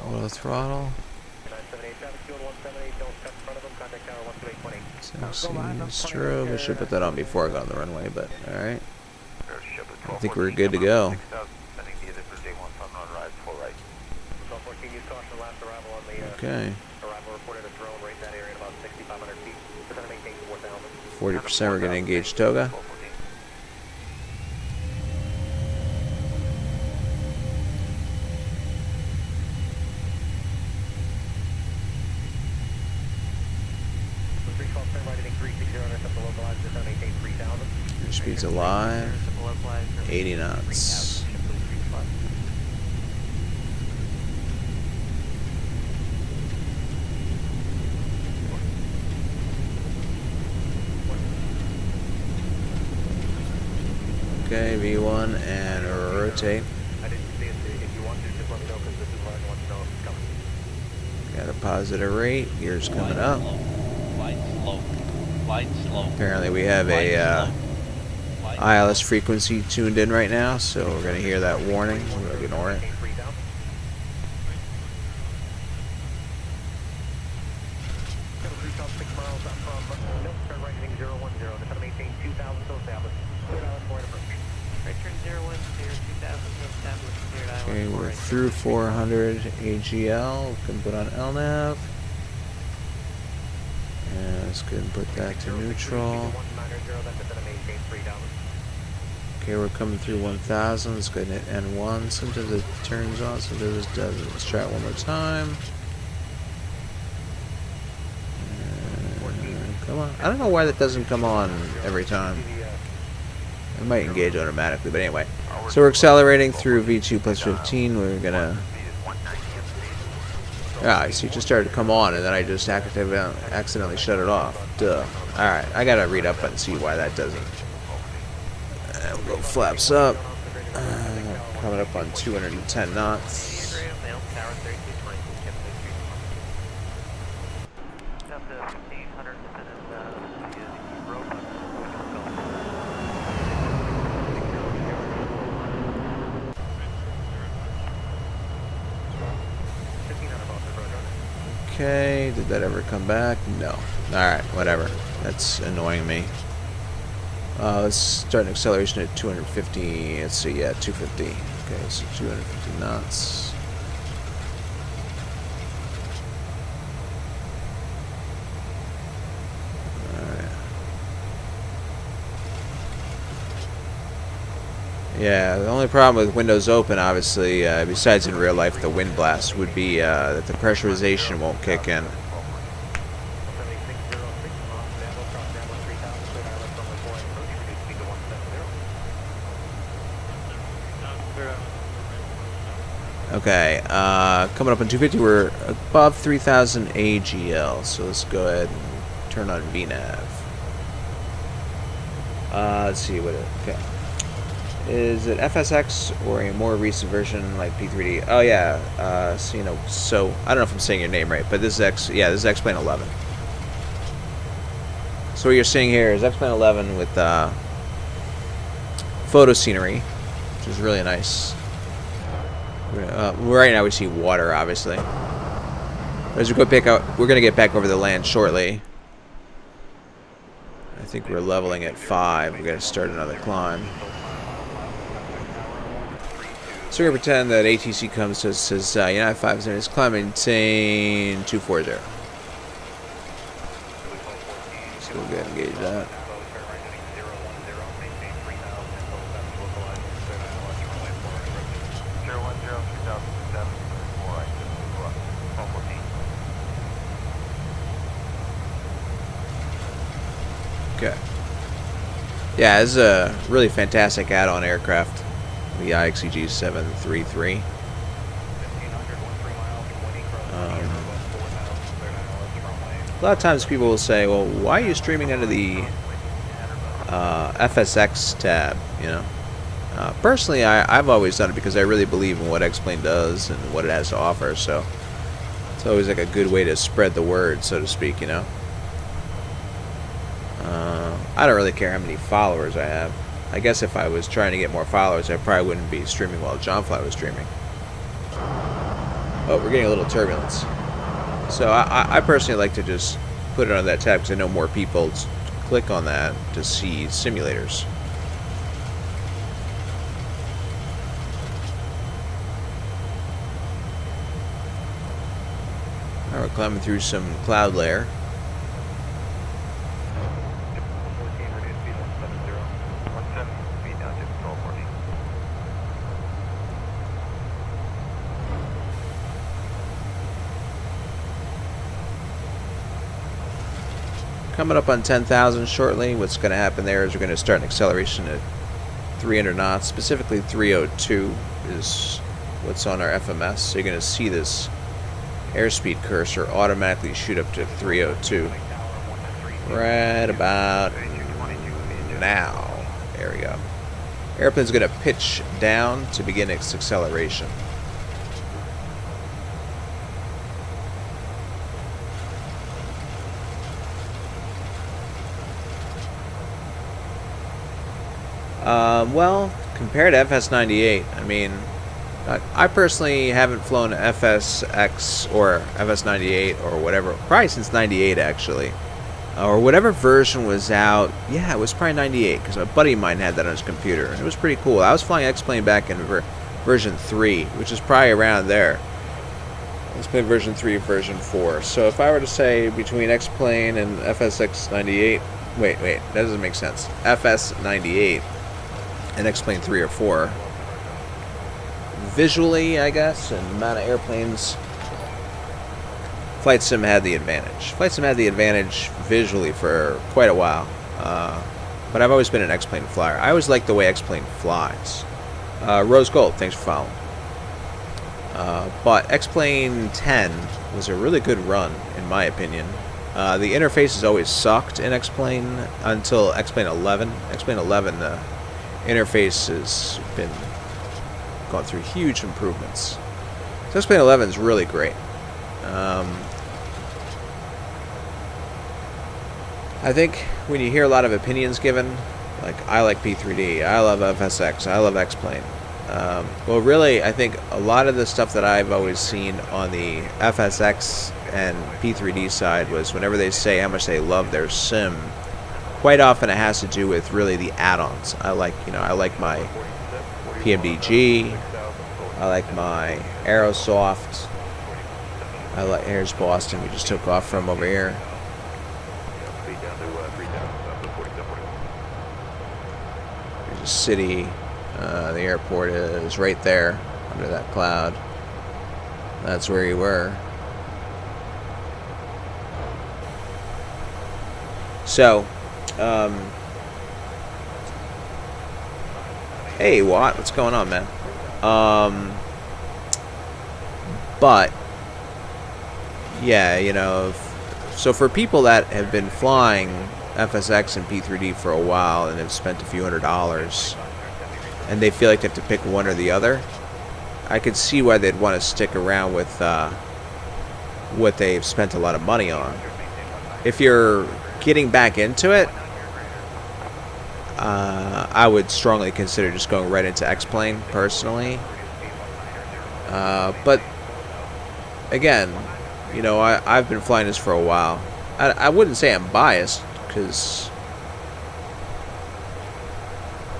Auto throttle. Strobe. I should put that on before I got on the runway, but alright. I think we're good to go. Okay. 40% we're going to engage Toga. Your speed's alive. 80 knots. Okay, V1 and rotate. Got a positive rate. Gears coming up. Apparently we have a ILS frequency tuned in right now, so we're going to hear that warning. We're going to ignore it. Okay, we're through 400 AGL. We can put on LNAV. And let's go ahead and put that to neutral. Okay, we're coming through 1000. Let's go ahead and hit N1. Sometimes it turns on, sometimes it doesn't. Let's try it one more time. And come on. I don't know why that doesn't come on every time. It might engage automatically, but anyway. So we're accelerating through V2 plus 15. We're gonna. Yeah, so it just started to come on, and then I just accidentally shut it off. Duh. Alright, I gotta read up and see why that doesn't. We'll go flaps up. Coming up on 210 knots. Okay, did that ever come back? No. Alright, whatever. That's annoying me. Let's start an acceleration at 250. Let's see, yeah, 250. Okay, so 250 knots. Alright. Yeah, the only problem with windows open, obviously, besides in real life, the wind blast, would be that the pressurization won't kick in. Okay, coming up on 250, we're above 3000 AGL, so let's go ahead and turn on VNAV. Let's see what it, okay. Is it FSX or a more recent version like P3D? Oh yeah, so, you know, so, I don't know if I'm saying your name right, but this is this is X-Plane 11. So what you're seeing here is X-Plane 11 with photo scenery, which is really nice. Right now we see water, obviously. As we go back out, we're going to get back over the land shortly. I think we're leveling at 5. We're going to start another climb. So we're going to pretend that ATC comes to us and says, United 50 is climbing, maintain 240. So we'll go ahead and engage that. Okay. Yeah, this is a really fantastic add-on aircraft, the IXEG 733. A lot of times people will say, well, why are you streaming under the FSX tab, you know? Personally, I've always done it because I really believe in what X-Plane does and what it has to offer, so It's always like a good way to spread the word, so to speak, you know. I don't really care how many followers I have. I guess if I was trying to get more followers, I probably wouldn't be streaming while Johnfly was streaming. Oh, we're getting a little turbulence. So I personally like to just put it on that tab because I know more people click on that to see simulators. Alright, we're climbing through some cloud layer. Coming up on 10,000 shortly. What's going to happen there is we're going to start an acceleration at 300 knots. Specifically 302 is what's on our FMS. So you're going to see this airspeed cursor automatically shoot up to 302. Right about now. There we go. Airplane's going to pitch down to begin its acceleration. Well, compared to FS98, I mean, I personally haven't flown FSX or FS98 or whatever, probably since 98 actually, or whatever version was out. Yeah, it was probably 98 because a buddy of mine had that on his computer, and it was pretty cool. I was flying X-Plane back in version 3, which is probably around there. X-Plane version 3, version 4. So if I were to say between X-Plane and FSX98, wait, that doesn't make sense. FS98 and X-Plane 3 or 4. Visually, I guess, and the amount of airplanes, Flight Sim had the advantage. Flight Sim had the advantage visually for quite a while. But I've always been an X-Plane flyer. I always like the way X-Plane flies. Rose Gold, thanks for following. But X-Plane 10 was a really good run, in my opinion. The interface has always sucked in X-Plane until X-Plane 11. X-Plane 11, the interface has been gone through huge improvements. So X-Plane 11 is really great. I think when you hear a lot of opinions given, like I like P3D, I love FSX, I love X-Plane. Well, really, I think a lot of the stuff that I've always seen on the FSX and P3D side was whenever they say how much they love their sim, quite often it has to do with really the add-ons. I like my PMDG, I like my Aerosoft, I like Airs Boston, we just took off from over here. There's a city, the airport is right there under that cloud. That's where you were. So, hey Watt, what's going on, man? But yeah, you know, so for people that have been flying FSX and P3D for a while and have spent a few $100s and they feel like they have to pick one or the other, I could see why they'd want to stick around with what they've spent a lot of money on. If you're getting back into it, I would strongly consider just going right into X-Plane personally. But again, you know, I've been flying this for a while. I wouldn't say I'm biased because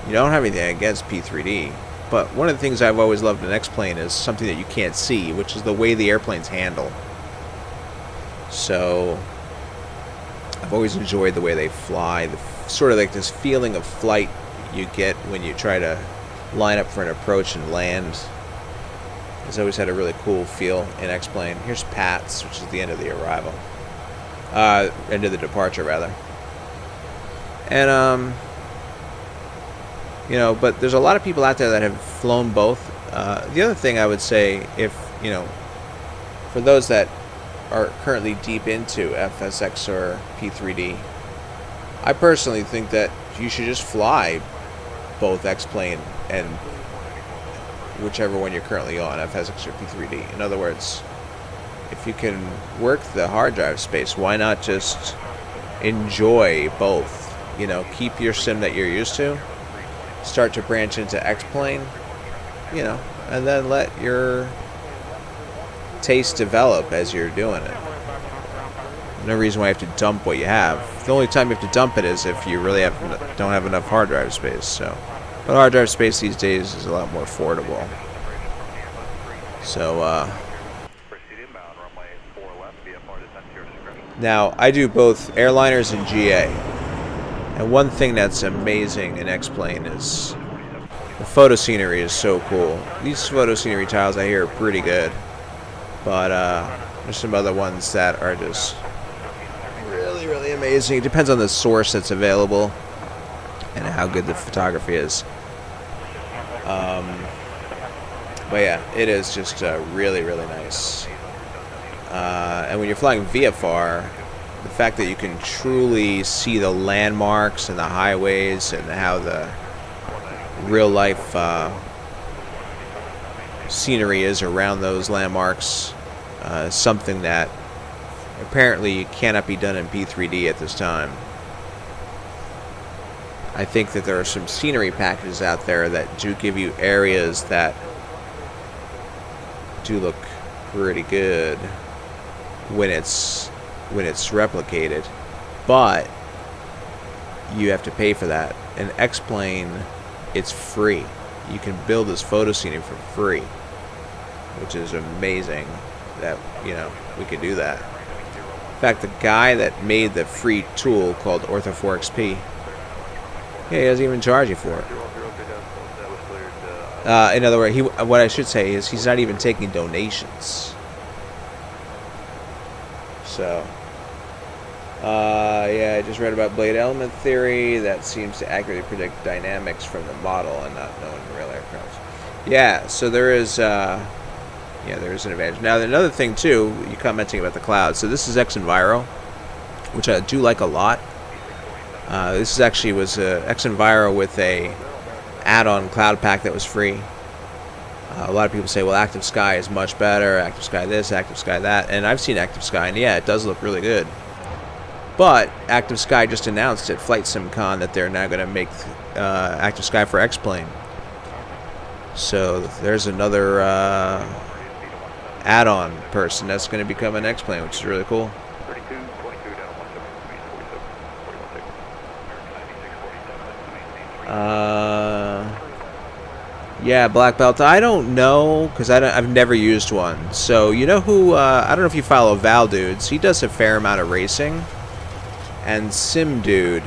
you don't have anything against P3D. But one of the things I've always loved in X-Plane is something that you can't see, which is the way the airplanes handle. So I've always enjoyed the way they fly, sort of like this feeling of flight you get when you try to line up for an approach and land. It's always had a really cool feel in X-Plane. Here's PATSS, which is the end of the arrival. End of the departure, rather. And, you know, but there's a lot of people out there that have flown both. The other thing I would say, if, you know, for those that are currently deep into FSX or P3D, I personally think that you should just fly both X-Plane and whichever one you're currently on, FSX or P3D. In other words, if you can work the hard drive space, why not just enjoy both? You know, keep your sim that you're used to, start to branch into X-Plane, you know, and then let your taste develop as you're doing it. No reason why you have to dump what you have. The only time you have to dump it is if you really don't have enough hard drive space. So, but hard drive space these days is a lot more affordable. So, now I do both airliners and GA, and one thing that's amazing in X-Plane is the photo scenery is so cool. These photo scenery tiles I hear are pretty good, but there's some other ones that are just really, really amazing. It depends on the source that's available and how good the photography is. But yeah, it is just really, really nice. And when you're flying VFR, the fact that you can truly see the landmarks and the highways and how the real life scenery is around those landmarks is something that apparently cannot be done in P3D at this time. I think that there are some scenery packages out there that do give you areas that do look pretty good when it's replicated, but you have to pay for that. In X-Plane, it's free. You can build this photo scenery for free, which is amazing that, you know, we can do that. In fact, the guy that made the free tool called Ortho4XP, yeah, he doesn't even charge you for it. In other words, what I should say is he's not even taking donations. So, yeah, I just read about blade element theory. That seems to accurately predict dynamics from the model and not knowing real aircraft. Yeah, so there is, there is an advantage. Now, another thing, too, you're commenting about the cloud. So this is XEnviro, which I do like a lot. This actually was XEnviro with a add-on cloud pack that was free. A lot of people say, well, Active Sky is much better, Active Sky this, Active Sky that, and I've seen Active Sky, and yeah, it does look really good. But Active Sky just announced at Flight SimCon that they're now going to make Active Sky for X-Plane. So there's another add-on person that's going to become an X-Plane, which is really cool. Yeah, black belt. I don't know, because I've never used one. So you know who? I don't know if you follow Val Dudes. He does a fair amount of racing. And Sim Dude,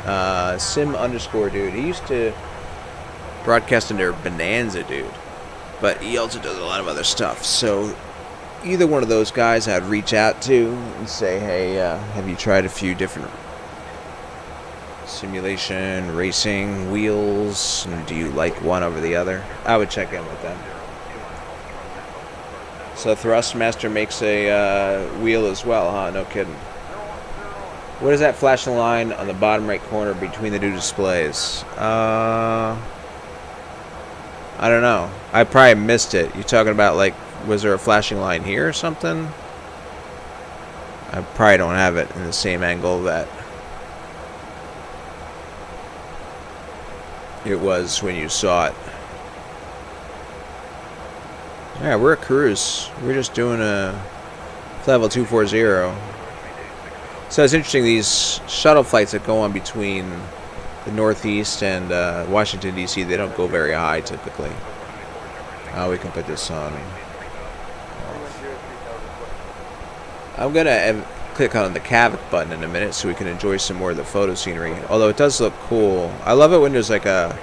Sim_Dude. He used to broadcast under Bonanza Dude, but he also does a lot of other stuff. So either one of those guys I'd reach out to and say, hey, have you tried a few different simulation, racing, wheels, and do you like one over the other? I would check in with them. So Thrustmaster makes a wheel as well, huh? No kidding. What is that flashing line on the bottom right corner between the two displays? I don't know. I probably missed it. You talking about, like, was there a flashing line here or something? I probably don't have it in the same angle that it was when you saw it. Yeah, we're at cruise. We're just doing a level 240. So it's interesting, these shuttle flights that go on between the Northeast and Washington, D.C., they don't go very high typically. We can put this on. I'm going to click on the Kavik button in a minute so we can enjoy some more of the photo scenery. Although it does look cool. I love it when there's like a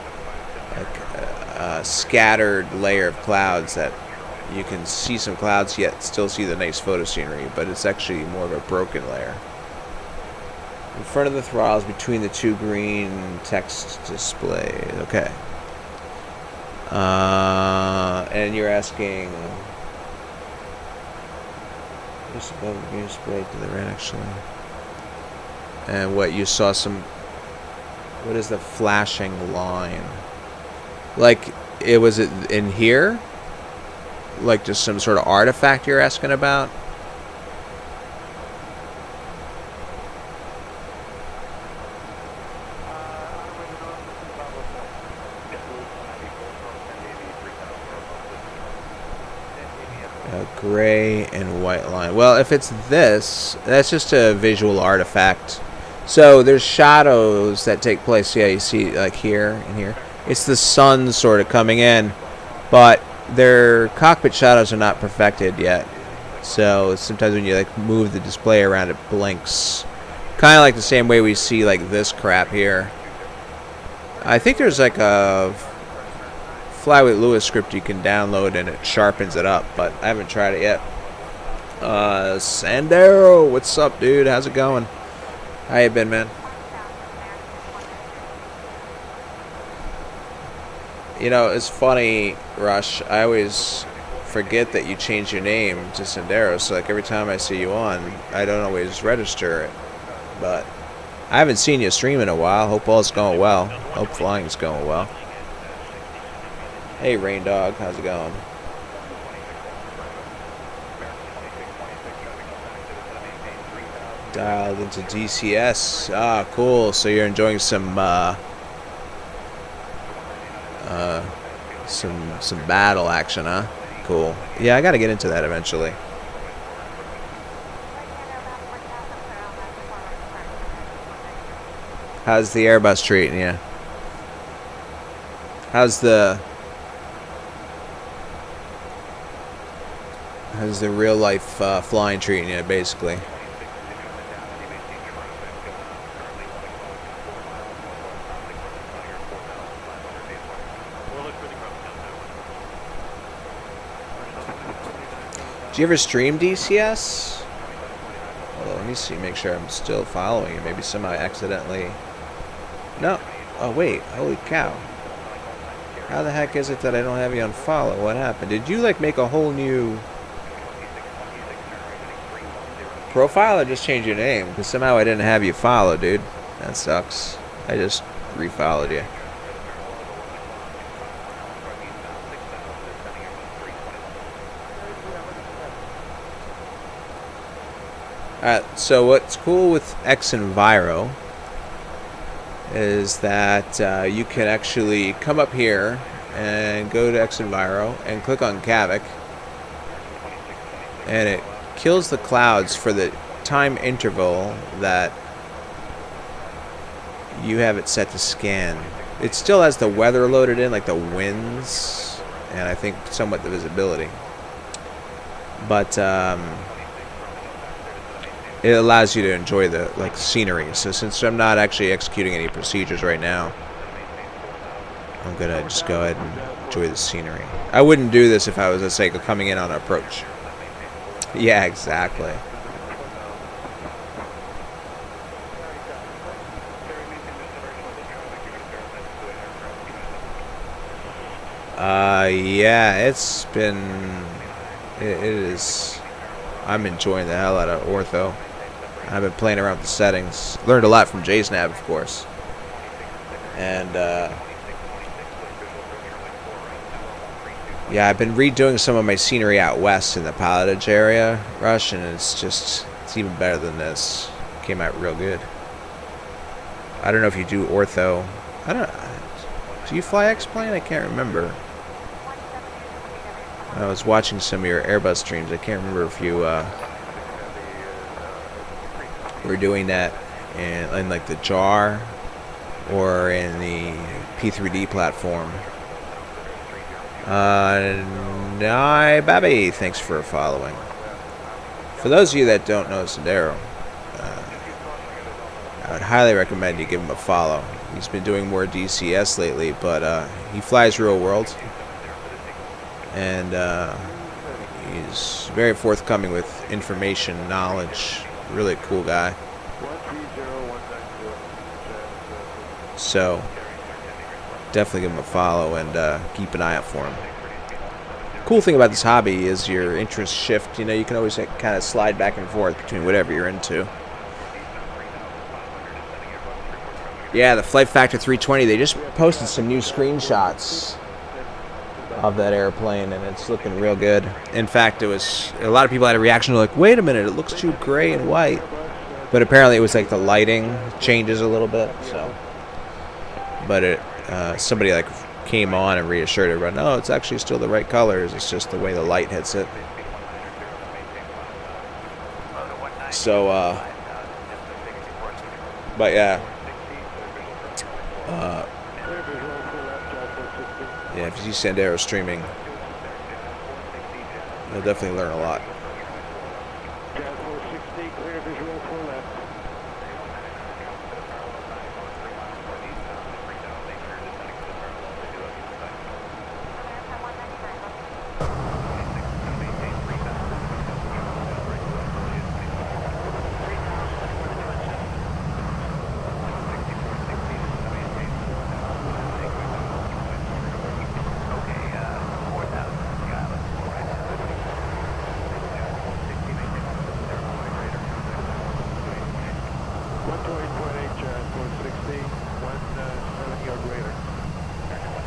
scattered layer of clouds that you can see some clouds yet still see the nice photo scenery, but it's actually more of a broken layer. In front of the throttles between the two green text displays. Okay. And you're asking just above the green display to the right, actually. And what you saw some. What is the flashing line? Like, was it in here? Like just some sort of artifact you're asking about? A gray and white line. Well, if it's this, that's just a visual artifact. So there's shadows that take place. Yeah, you see like here and here. It's the sun sort of coming in, but their cockpit shadows are not perfected yet. So sometimes when you like move the display around, it blinks. Kind of like the same way we see like this crap here. I think there's like a Fly with Lewis script you can download and it sharpens it up, but I haven't tried it yet. Sandero, what's up, dude? How's it going? How you been, man? You know, it's funny, Rush. I always forget that you changed your name to Sandero, so like every time I see you on, I don't always register it. But I haven't seen you stream in a while. Hope all's going well. Hope flying's going well. Hey, Rain Dog, how's it going? Dialed into DCS. Ah, cool. So you're enjoying some battle action, huh? Cool. Yeah, I gotta get into that eventually. How's the Airbus treating you? How's the real life flying treating you, basically? Do you ever stream DCS? Well, let me see, make sure I'm still following you. Maybe somehow I accidentally... No. Oh, wait. Holy cow. How the heck is it that I don't have you on follow? What happened? Did you, like, make a whole new profile or just change your name? Because somehow I didn't have you follow, dude. That sucks. I just refollowed you. Alright, so what's cool with XEnviro is that you can actually come up here and go to XEnviro and click on Kavik, and it kills the clouds for the time interval that you have it set to scan. It still has the weather loaded in, like the winds, and I think somewhat the visibility. But it allows you to enjoy the scenery. So since I'm not actually executing any procedures right now, I'm gonna just go ahead and enjoy the scenery. I wouldn't do this if I was, let's say, coming in on an approach. Yeah, exactly. Yeah, it's been... It is... I'm enjoying the hell out of ortho. I've been playing around with the settings. Learned a lot from JSNAV, of course. And, yeah, I've been redoing some of my scenery out west in the pilotage area, Rush, and it's even better than this. Came out real good. I don't know if you do ortho. Do you fly X-Plane? I can't remember. I was watching some of your Airbus streams. I can't remember if you were doing that in like the JAR or in the P3D platform. Nye Babby, thanks for following. For those of you that don't know Sandero, I would highly recommend you give him a follow. He's been doing more DCS lately, but he flies real world. And he's very forthcoming with information, knowledge. Really cool guy. So definitely give him a follow and keep an eye out for him. Cool thing about this hobby is your interests shift. You know, you can always kind of slide back and forth between whatever you're into. Yeah, the Flight Factor 320, they just posted some new screenshots of that airplane, and it's looking real good. In fact, it was a lot of people had a reaction like, wait a minute, it looks too gray and white. But apparently it was like the lighting changes a little bit. So, but it somebody came on and reassured everyone, no, it's actually still the right colors. It's just the way the light hits it. So, but yeah. Yeah, if you see Sandero streaming, you'll definitely learn a lot.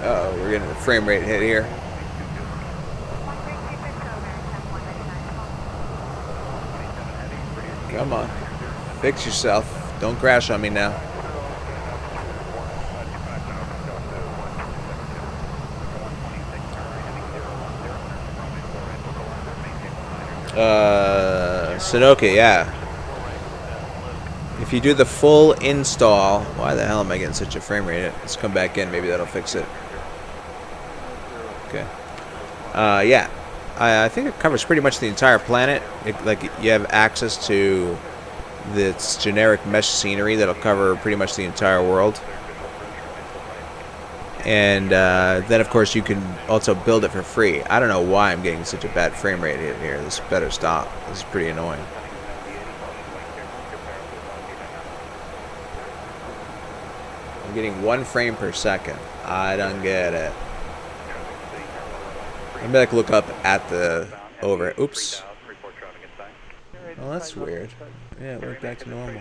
Uh-oh, we're getting a frame rate hit here. Come on. Fix yourself. Don't crash on me now. Sunoki, yeah. If you do the full install, why the hell am I getting such a frame rate hit? Let's come back in, maybe that'll fix it. Okay. Yeah. I think it covers pretty much the entire planet. Like, you have access to this generic mesh scenery that'll cover pretty much the entire world. And then, of course, you can also build it for free. I don't know why I'm getting such a bad frame rate hit here. This better stop. This is pretty annoying. I'm getting 1 frame per second. I don't get it. I'm gonna look up at the over. Oops. Oh, that's weird. Yeah, it went back to normal.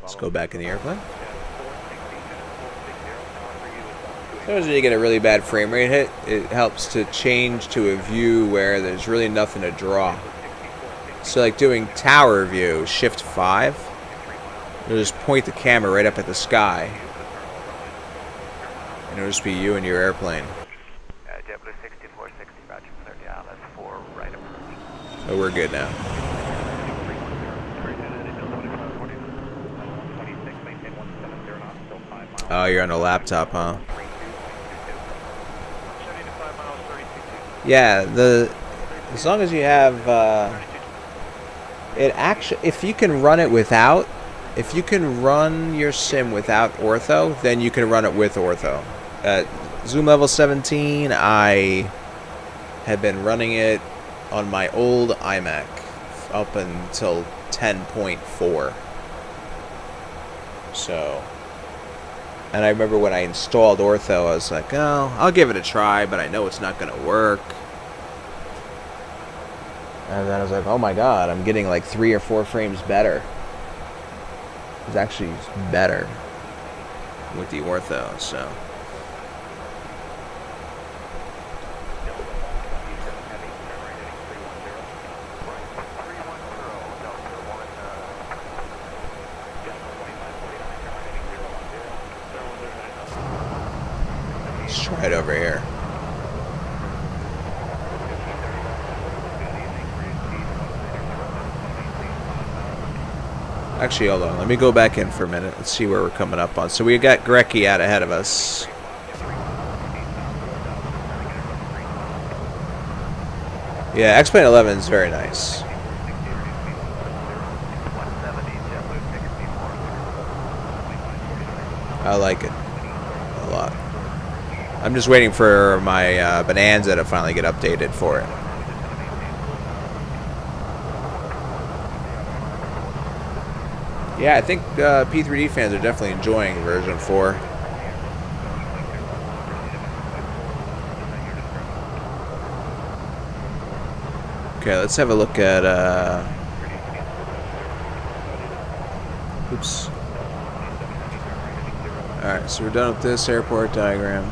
Let's go back in the airplane. Sometimes when you get a really bad frame rate hit, it helps to change to a view where there's really nothing to draw. So like doing tower view, shift 5, you'll just point the camera right up at the sky. And it'll just be you and your airplane. JetBlue 6460, Roger, 30 that's 4 right approach. Oh, we're good now. Oh, you're on a laptop, huh? Yeah, as long as you have it actually, if you can run it without, if you can run your sim without ortho, then you can run it with ortho. At zoom level 17, I had been running it on my old iMac up until 10.4. So, and I remember when I installed ortho, I was like, oh, I'll give it a try, but I know it's not going to work. And then I was like, oh my god, I'm getting like 3 or 4 frames better. It's actually better with the ortho, so. Let's try it over here. Actually, hold on. Let me go back in for a minute. Let's see where we're coming up on. So we got Grecki out ahead of us. Yeah, X-Plane 11 is very nice. I like it a lot. I'm just waiting for my Bonanza to finally get updated for it. Yeah, I think P3D fans are definitely enjoying version 4. Okay, let's have a look at oops. Alright, so we're done with this airport diagram.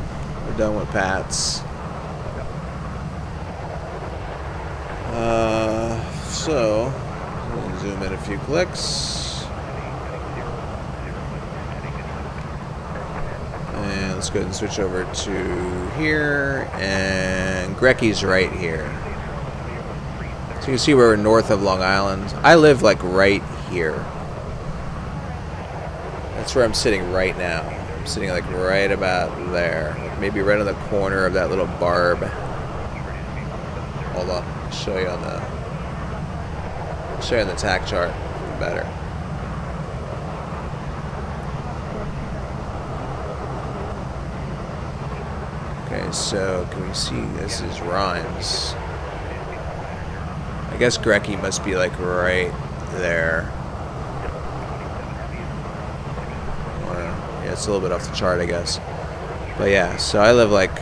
We're done with PATSS. So we'll zoom in a few clicks. And let's go ahead and switch over to here, and Grecky's right here. So you can see we're north of Long Island. I live like right here. That's where I'm sitting right now. I'm sitting like right about there. Like maybe right on the corner of that little barb. Hold on, I'll show you on the tack chart better. Okay, so can we see this is Rhymes? I guess Grecky must be like right there. Yeah, it's a little bit off the chart, I guess. But yeah, so I live like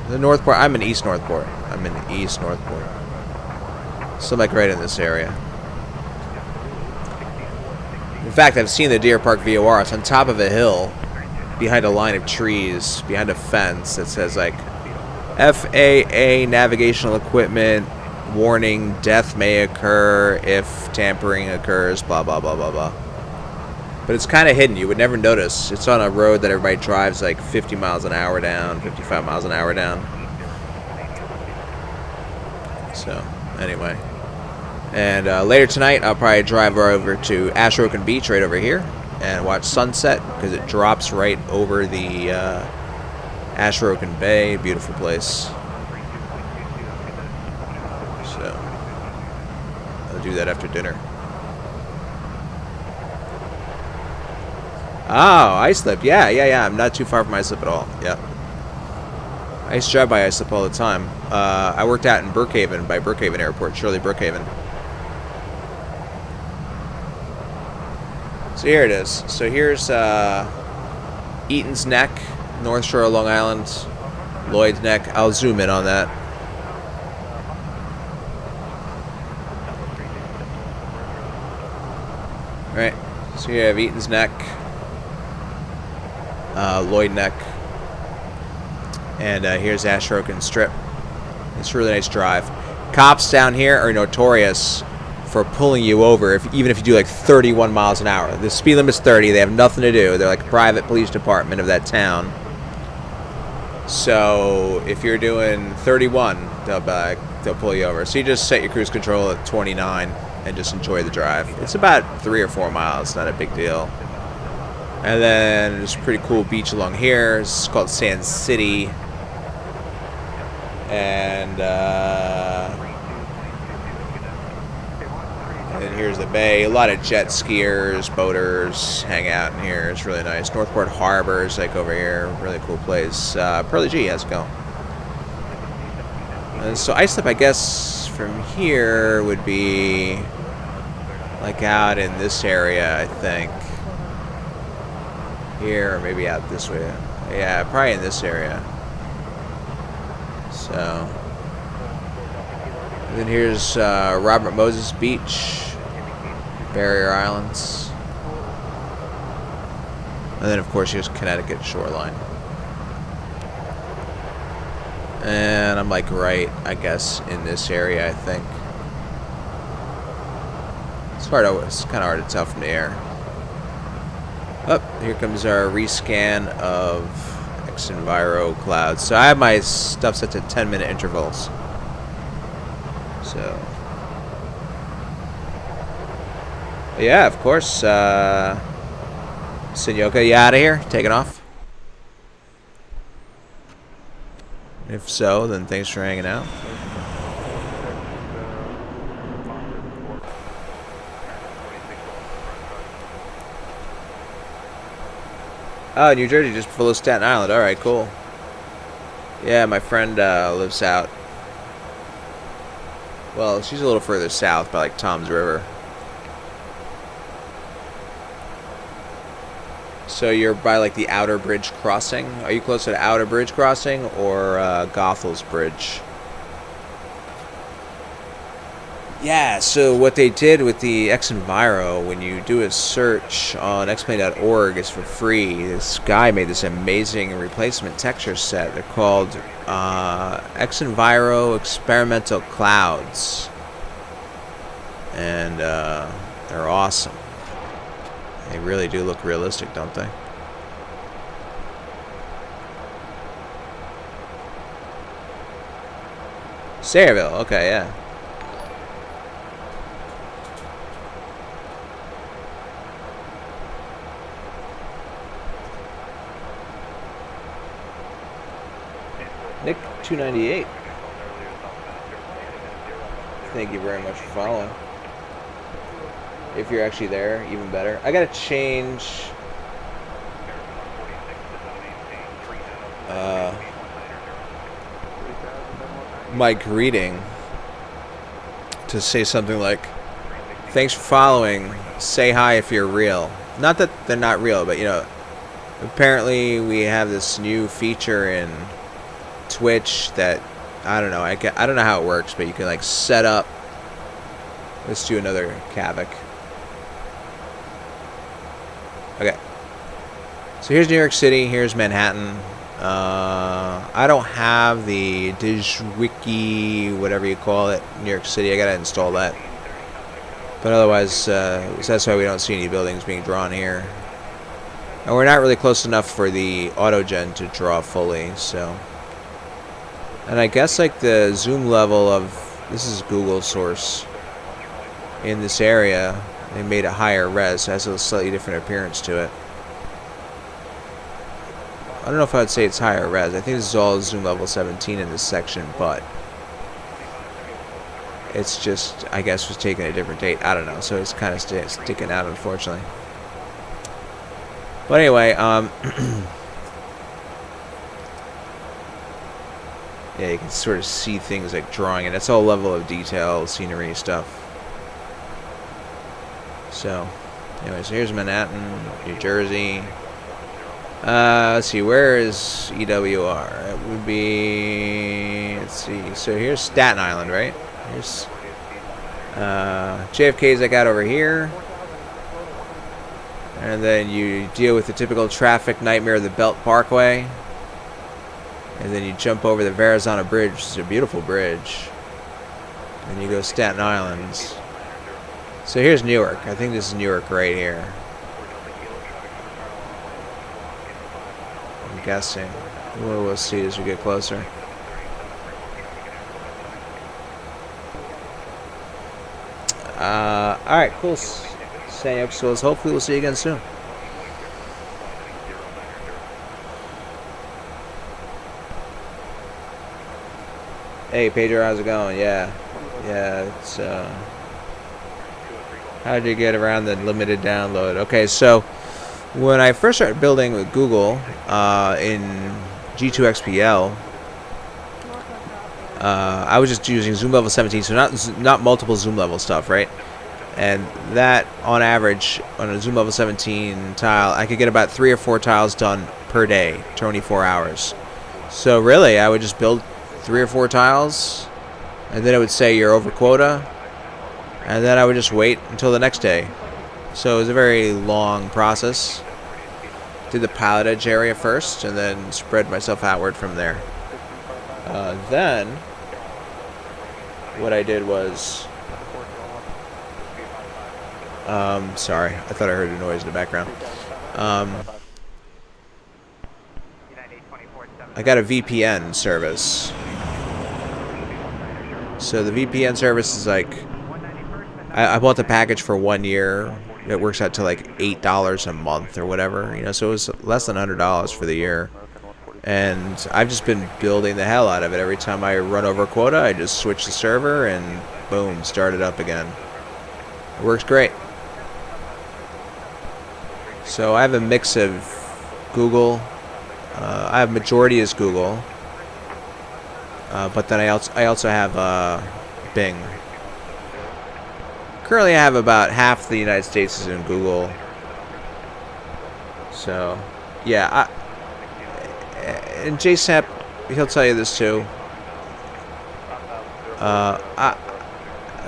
the Northport. I'm in East Northport. So I'm like right in this area. In fact, I've seen the Deer Park VOR. It's on top of a hill, behind a line of trees, behind a fence that says like FAA navigational equipment warning, death may occur if tampering occurs, blah blah blah blah blah. But it's kind of hidden. You would never notice. It's on a road that everybody drives like 50 miles an hour down, 55 miles an hour down. So anyway, and later tonight I'll probably drive over to Ashroken Beach right over here and watch sunset because it drops right over the Ashroken Bay. Beautiful place. So I'll do that after dinner. Oh, Islip. Yeah. I'm not too far from Islip at all. Yep. I used to drive by Islip all the time. I worked out in Brookhaven, by Brookhaven Airport, Shirley Brookhaven. So here it is. So here's Eaton's Neck, North Shore of Long Island, Lloyd's Neck. I'll zoom in on that. Alright, so here you have Eaton's Neck, Lloyd Neck, and here's Ashroken Strip. It's a really nice drive. Cops down here are notorious for pulling you over even if you do like 31 miles an hour. The speed limit's 30. They have nothing to do. They're like a private police department of that town. So if you're doing 31, they'll pull you over. So you just set your cruise control at 29 and just enjoy the drive. It's about 3 or 4 miles. Not a big deal. And then there's a pretty cool beach along here. It's called Sand City. And here's the bay. A lot of jet skiers, boaters hang out in here. It's really nice. Northport Harbor is like over here. Really cool place. Pearly G, how's it going? And so Islip, I guess, from here would be like out in this area, I think. Here, or maybe out this way. Yeah, probably in this area. So, and then here's Robert Moses Beach, Barrier Islands, and then of course here's Connecticut shoreline. And I'm like right, I guess, in this area, I think. It's kind of hard to tell from the air. Oh, here comes our rescan of Enviro clouds. So I have my stuff set to 10-minute intervals. So yeah, of course. Senyoka, you out of here? Taking off? If so, then thanks for hanging out. Oh, New Jersey, just below Staten Island. All right, cool. Yeah, my friend lives out. Well, she's a little further south by like Tom's River. So you're by like the Outer Bridge Crossing. Are you closer to Outer Bridge Crossing or Gothel's Bridge? Yeah, so what they did with the Enviro, when you do a search on xplane.org, it's for free. This guy made this amazing replacement texture set. They're called Enviro Experimental Clouds. And they're awesome. They really do look realistic, don't they? Sayreville, okay, yeah. Nick 298. Thank you very much for following. If you're actually there, even better. I gotta change my greeting to say something like, thanks for following, say hi if you're real. Not that they're not real, but you know, apparently we have this new feature in Twitch that, I don't know, I don't know how it works, but you can like set up. Let's do another Kavik. Okay. So here's New York City, here's Manhattan. I don't have the DigiWiki, whatever you call it, New York City. I gotta install that. But otherwise, that's why we don't see any buildings being drawn here. And we're not really close enough for the autogen to draw fully, so. And I guess like the zoom level of, this is Google source, in this area, they made it higher res, so it has a slightly different appearance to it. I don't know if I would say it's higher res. I think this is all zoom level 17 in this section, but it's just, I guess, was taken at a different date. I don't know, so it's kind of sticking out, unfortunately. But anyway, yeah, you can sort of see things like drawing, and it's all level of detail, scenery stuff. So, anyway, so here's Manhattan, New Jersey. Let's see, where is EWR? It would be, let's see, so here's Staten Island, right? Here's JFK's I got over here. And then you deal with the typical traffic nightmare of the Belt Parkway. And then you jump over the Verrazano Bridge, which is a beautiful bridge. And you go Staten Island. So here's Newark. I think this is Newark right here. I'm guessing. We'll see as we get closer. Alright, cool. Same episodes. Hopefully we'll see you again soon. Hey Pedro, how's it going? Yeah, it's how did you get around the limited download? Okay, so when I first started building with Google in G2XPL, I was just using zoom level 17, so not multiple zoom level stuff, right? And that, on average, on a zoom level 17 tile, I could get about 3 or 4 tiles done per day, 24 hours. So really, I would just build 3 or 4 tiles, and then it would say you're over quota, and then I would just wait until the next day. So it was a very long process. Did the pilot edge area first, and then spread myself outward from there. Then, what I did was... sorry, I thought I heard a noise in the background. I got a VPN service. So the VPN service is like, I bought the package for 1 year. It works out to like $8 a month or whatever, you know. So it was less than $100 for the year, and I've just been building the hell out of it. Every time I run over a quota, I just switch the server and boom, start it up again. It works great. So I have a mix of Google. I have majority is Google, but then I also have Bing. Currently, I have about half the United States is in Google. So, yeah. And JSAP, he'll tell you this too. I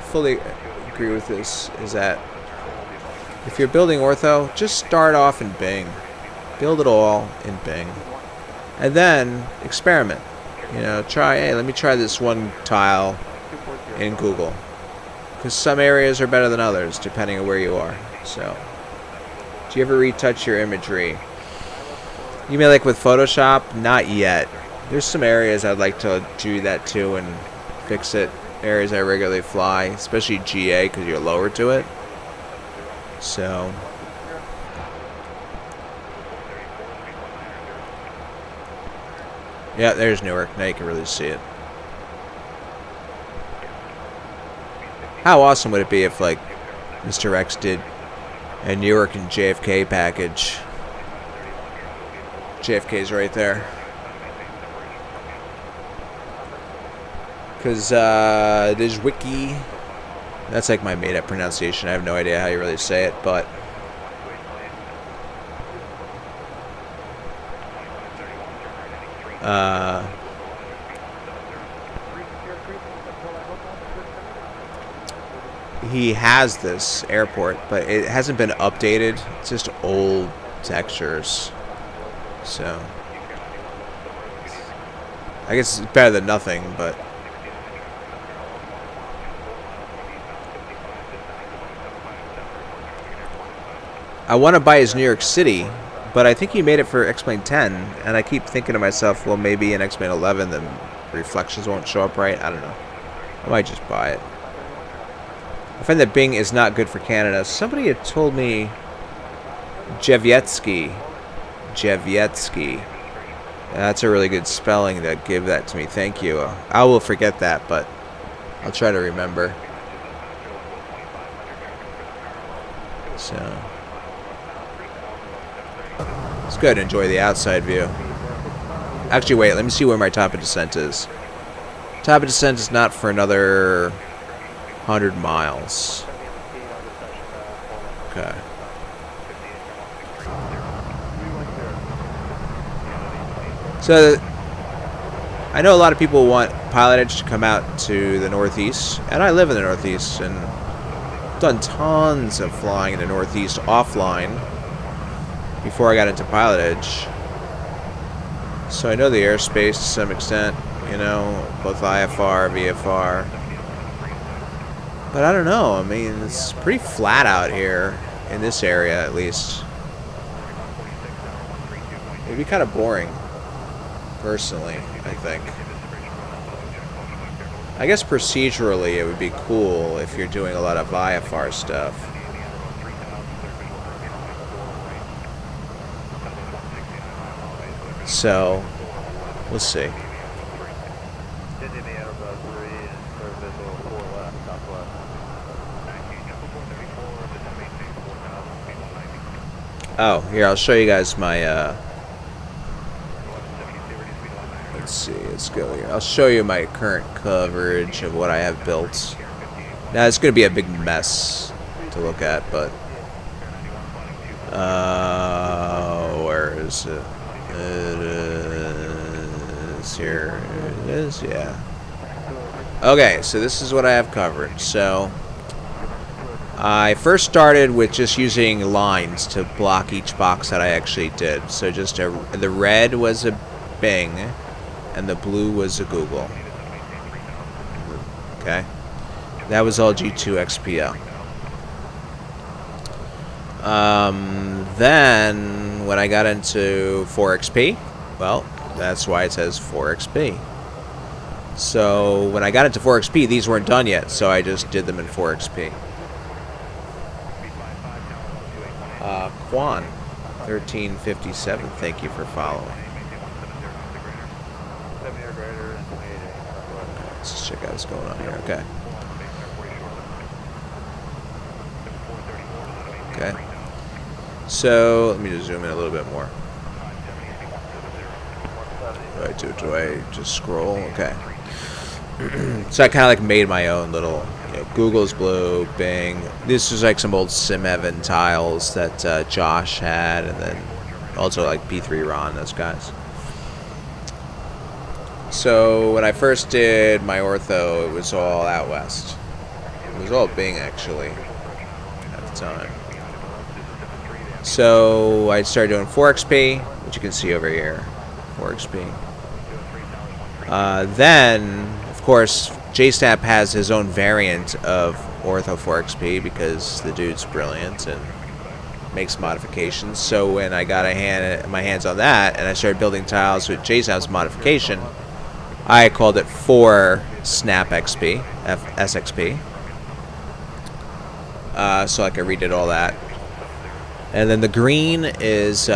fully agree with this. Is that if you're building ortho, just start off in Bing. Build it all in Bing. And then experiment. You know, hey, let me try this one tile in Google. Because some areas are better than others, depending on where you are. So, do you ever retouch your imagery? You mean like with Photoshop? Not yet. There's some areas I'd like to do that too in fix it. Areas I regularly fly, especially GA because you're lower to it. So. Yeah, there's Newark. Now you can really see it. How awesome would it be if, like, Mr. X did a Newark and JFK package? JFK's right there. Because there's Wiki. That's like my made-up pronunciation. I have no idea how you really say it, but he has this airport, but it hasn't been updated. It's just old textures. So I guess it's better than nothing, but I want to buy his New York City, but I think he made it for X-Plane 10, and I keep thinking to myself, well, maybe in X-Plane 11 the reflections won't show up right. I don't know. I might just buy it. I find that Bing is not good for Canada. Somebody had told me Jevietsky. That's a really good spelling that gave that to me. Thank you. I will forget that, but I'll try to remember. So it's good to enjoy the outside view. Actually, wait, let me see where my top of descent is. Top of descent is not for another 100 miles. Okay. So, I know a lot of people want pilotage to come out to the Northeast, and I live in the Northeast, and done tons of flying in the Northeast offline before I got into pilotage. So I know the airspace to some extent, you know, both IFR, VFR. But I don't know, I mean, it's pretty flat out here, in this area at least. It'd be kind of boring, personally, I think. I guess procedurally it would be cool if you're doing a lot of IFR stuff. So, we'll see. Oh, here, I'll show you guys my, let's see, let's go here. I'll show you my current coverage of what I have built. Now, it's going to be a big mess to look at, but, where is it? It is here. It is, yeah. Okay, so this is what I have covered. So I first started with just using lines to block each box that I actually did. So just the red was a Bing, and the blue was a Google. Okay, that was all G2 XPO. Then when I got into 4XP, well, that's why it says 4XP. So when I got into 4XP, these weren't done yet, so I just did them in 4XP. Quan 1357, thank you for following. Let's just check out what's going on here. Okay. Okay. So let me just zoom in a little bit more. Do I just scroll? Okay. So I kind of like made my own little, you know, Google's blue, Bing. This was like some old SimHeaven tiles that Josh had, and then also like P3 Ron, those guys. So when I first did my ortho, it was all out west. It was all Bing actually at the time. So I started doing 4XP, which you can see over here, 4XP. Then, of course, JSTAP has his own variant of Ortho 4XP because the dude's brilliant and makes modifications. So when I got my hands on that and I started building tiles with JSTAP's modification, I called it 4 Snap XP, SXP. So like I redid all that. And then the green is,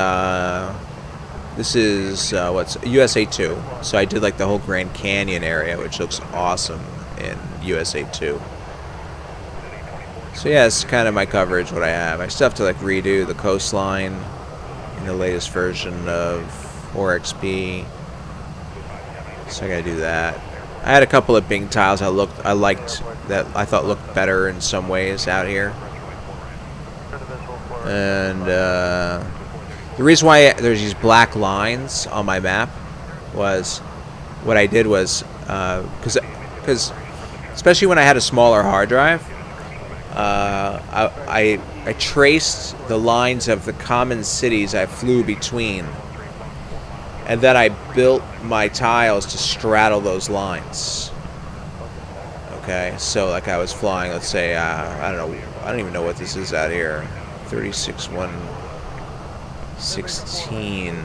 this is, what's, USA 2. So I did like the whole Grand Canyon area, which looks awesome in USA 2. So yeah, it's kind of my coverage, what I have. I still have to like redo the coastline in the latest version of 4XP. So I gotta do that. I had a couple of Bing tiles I liked that I thought looked better in some ways out here. And the reason why there's these black lines on my map was what I did was because especially when I had a smaller hard drive, I traced the lines of the common cities I flew between, and then I built my tiles to straddle those lines. Okay, so like I was flying, let's say, I don't know, I don't even know what this is out here, 36116.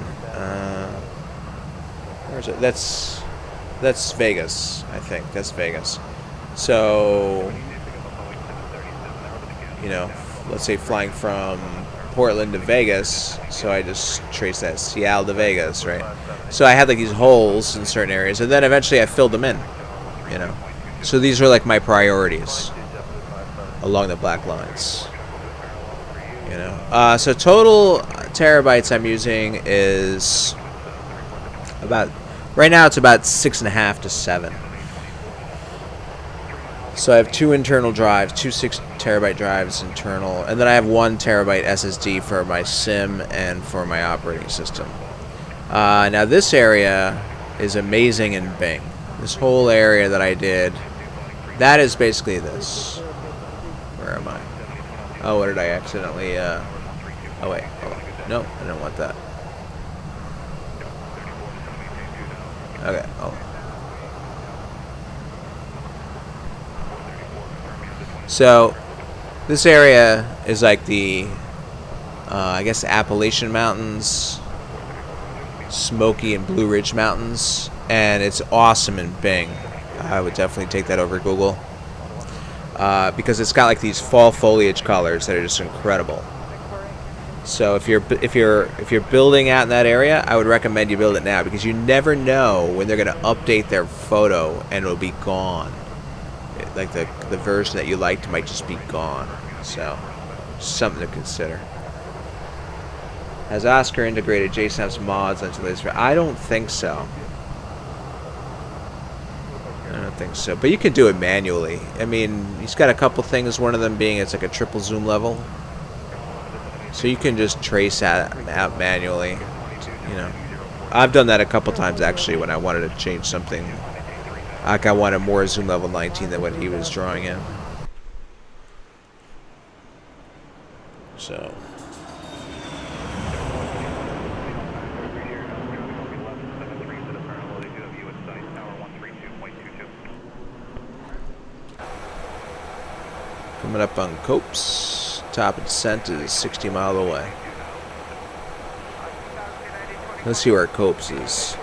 Where is it? That's Vegas, I think. That's Vegas. So, you know, let's say flying from Portland to Vegas, so I just traced that Seattle to Vegas, right? So I had like these holes in certain areas, and then eventually I filled them in, you know. So these are like my priorities along the black lines, you know. So total terabytes I'm using is about, right now it's about 6.5 to 7. So I have 2 internal drives, 2 6-terabyte drives internal, and then I have 1 terabyte SSD for my SIM and for my operating system. Now this area is amazing in Bing. This whole area that I did, that is basically this. Where am I? Oh, what did I accidentally, oh wait, hold on. Nope, I didn't want that. Okay, hold on. So, this area is like the, I guess, Appalachian Mountains, Smoky and Blue Ridge Mountains, and it's awesome in Bing. I would definitely take that over Google, because it's got like these fall foliage colors that are just incredible. So if you're building out in that area, I would recommend you build it now, because you never know when they're going to update their photo and it'll be gone. Like the version that you liked might just be gone. So, something to consider. Has Oscar integrated JSON's mods into this? I don't think so. I don't think so. But you can do it manually. I mean, he's got a couple things. One of them being it's like a triple zoom level. So you can just trace that out manually. You know, I've done that a couple times actually when I wanted to change something. Like I wanted more zoom level 19 than what he was drawing in. So. Coming up on Copes. Top of descent is 60 miles away. Let's see where Copes is.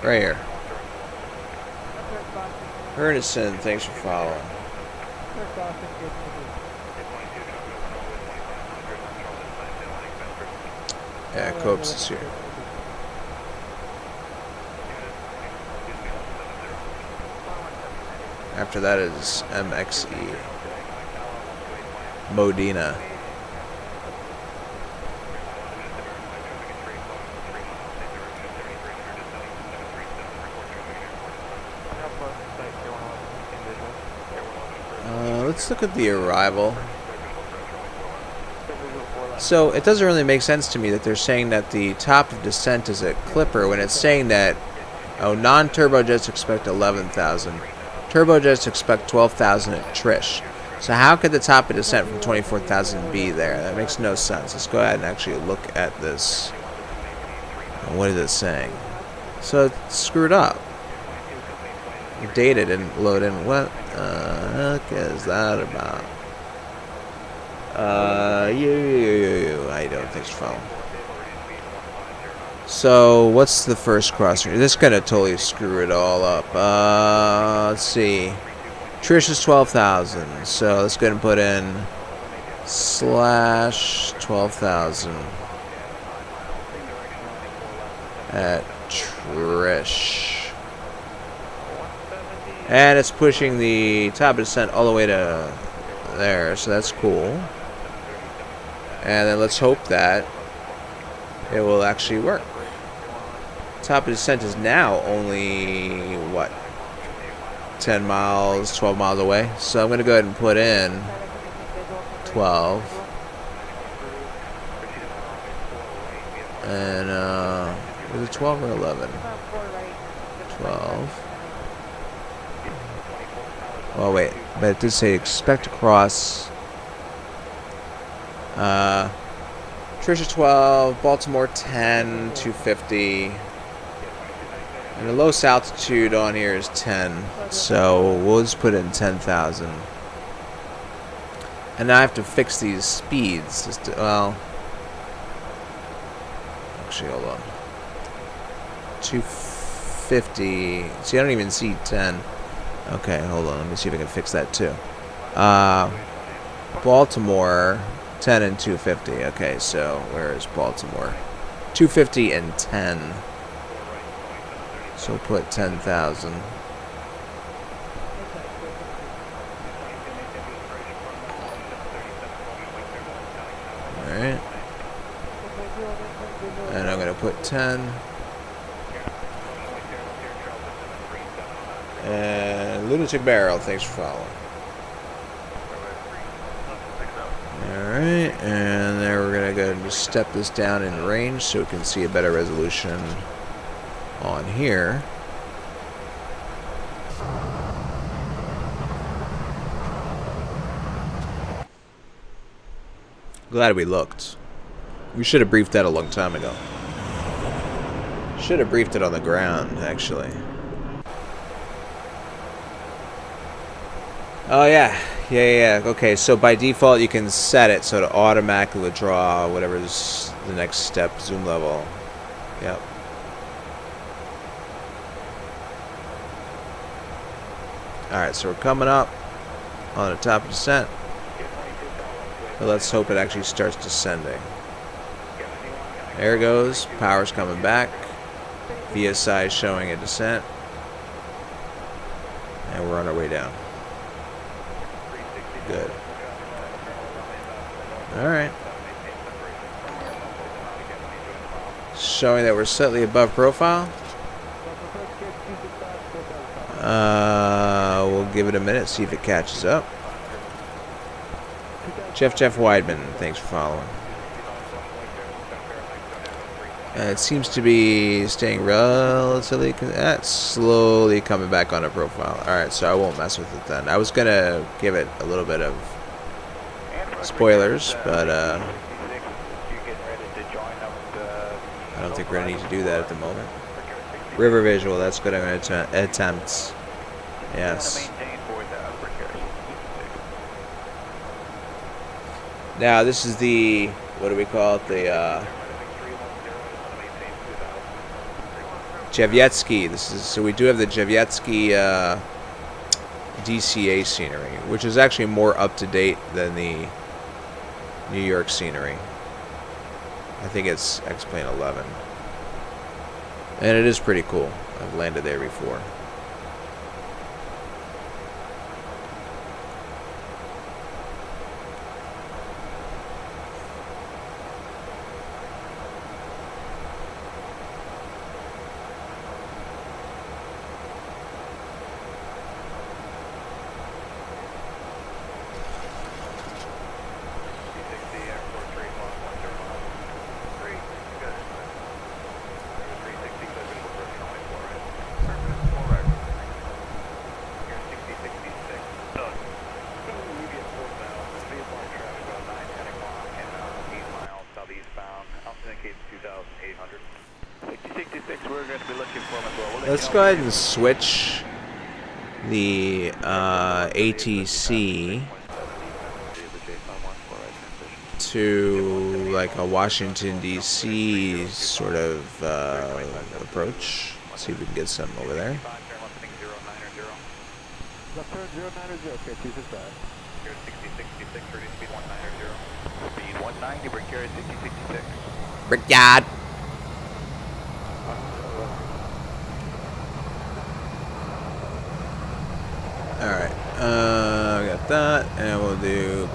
Right here. Ernestson, thanks for following. Yeah, Copes is here. After that is MXE. Modena. Let's look at the arrival. So it doesn't really make sense to me that they're saying that the top of descent is at Clipper when it's saying that, oh, non-turbojets expect 11,000. Turbojets expect 12,000 at Trish. So how could the top of descent from 24,000 be there? That makes no sense. Let's go ahead and actually look at this. What is it saying? So it's screwed up. The data didn't load in. What the heck is that about? I don't think so. So, what's the first crossing? This is gonna totally screw it all up. Let's see. Trish is 12,000. So let's go ahead and put in slash 12,000 at Trish. And it's pushing the top of descent all the way to there, so that's cool. And then let's hope that it will actually work. Top of descent is now only, what, 10 miles, 12 miles away. So I'm going to go ahead and put in 12. And, was it 12 or 11? 12. Oh, wait. But it did say expect to cross. Trisha 12, Baltimore 10, 250. And the lowest altitude on here is 10. So we'll just put in 10,000. And now I have to fix these speeds. Just to, well, actually, hold on. 250. See, I don't even see 10. Okay, hold on. Let me see if I can fix that too. Baltimore, 10 and 250. Okay, so where is Baltimore? 250 and 10. So put 10,000. Alright. And I'm going to put 10. And Lunatic Barrel, thanks for following. Alright, and then we're going to go ahead and just step this down in range so we can see a better resolution on here. Glad we looked. We should have briefed that a long time ago. Should have briefed it on the ground, actually. Oh, yeah. Yeah. Okay, so by default, you can set it so to automatically withdraw whatever's the next step, zoom level. Yep. Alright, so we're coming up on the top of descent. But let's hope it actually starts descending. There it goes. Power's coming back. VSI is showing a descent. And we're on our way down. Good. Alright. Showing that we're slightly above profile. We'll give it a minute, see if it catches up. Jeff Weidman, thanks for following. It seems to be staying relatively slowly coming back on a profile. Alright, so I won't mess with it then. I was going to give it a little bit of spoilers, but I don't think we're going to need to do that at the moment. River visual, that's what I'm going to attempt. Yes. Now, this is the, what do we call it? The, Javietsky. So we do have the Javietsky DCA scenery, which is actually more up to date than the New York scenery. I think it's X-Plane 11. And it is pretty cool. I've landed there before. Let's go ahead and switch the ATC to like a Washington D.C. sort of approach. See if we can get something over there. Left turn 090, clear 265. Carrier 6066, reduce speed 190. Speed 190, bring carrier 6066. Brickyard. Alright, we got that, and we'll do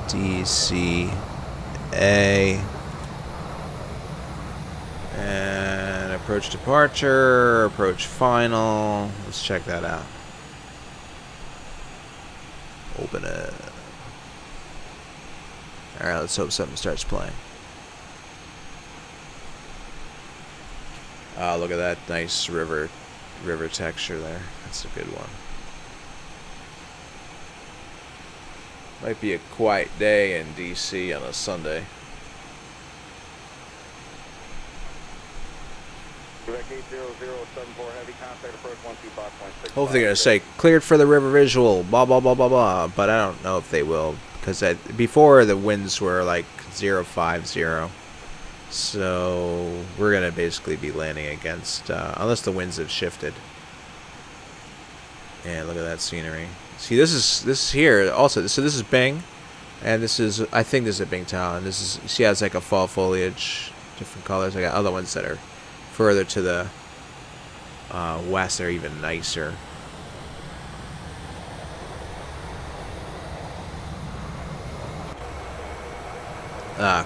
KDCA. And approach departure, approach final. Let's check that out. Open it. Alright, let's hope something starts playing. Oh, look at that nice river texture there. That's a good one. Might be a quiet day in DC on a Sunday. Hopefully they're going to say cleared for the river visual, blah blah blah blah blah, but I don't know if they will, because before the winds were like 050. So we're going to basically be landing against, unless the winds have shifted. And look at that scenery. See, this is here also. So this is Bing, and this is, I think this is a Bing Town. And this is, you see how it's like a fall foliage, different colors. I got other ones that are further to the west. They're even nicer.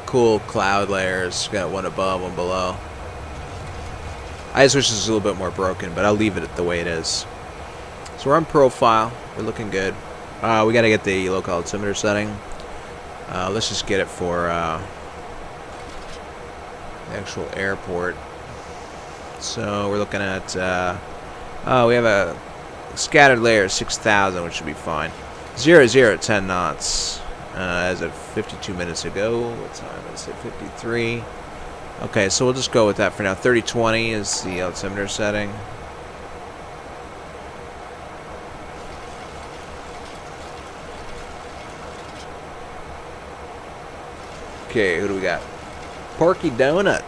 Cool cloud layers. Got one above, one below. I just wish this was a little bit more broken, but I'll leave it the way it is. So we're on profile. We're looking good. We got to get the local altimeter setting. Let's just get it for the actual airport. So we're looking at, we have a scattered layer of 6,000, which should be fine. 00 at 10 knots. As of 52 minutes ago. What time is it? 53. Okay, so we'll just go with that for now. 3020 is the altimeter setting. Okay, who do we got? Porky Donut.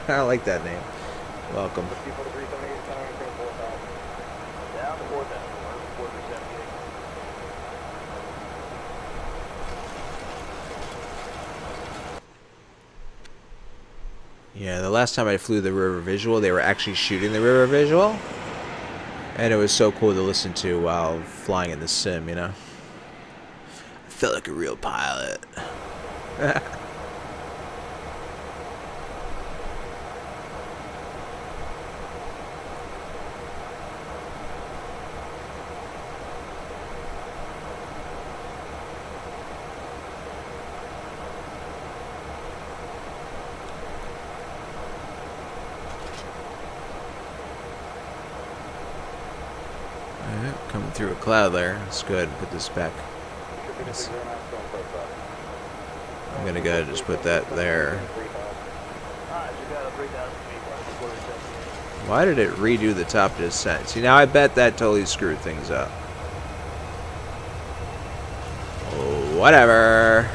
I like that name. Welcome. Yeah, the last time I flew the river visual, they were actually shooting the river visual. And it was so cool to listen to while flying in the sim, you know? I felt like a real pilot. Coming through a cloud there. Let's go ahead and put this back. I'm gonna go ahead and just put that there. Why did it redo the top descent? See, now I bet that totally screwed things up. Oh, whatever.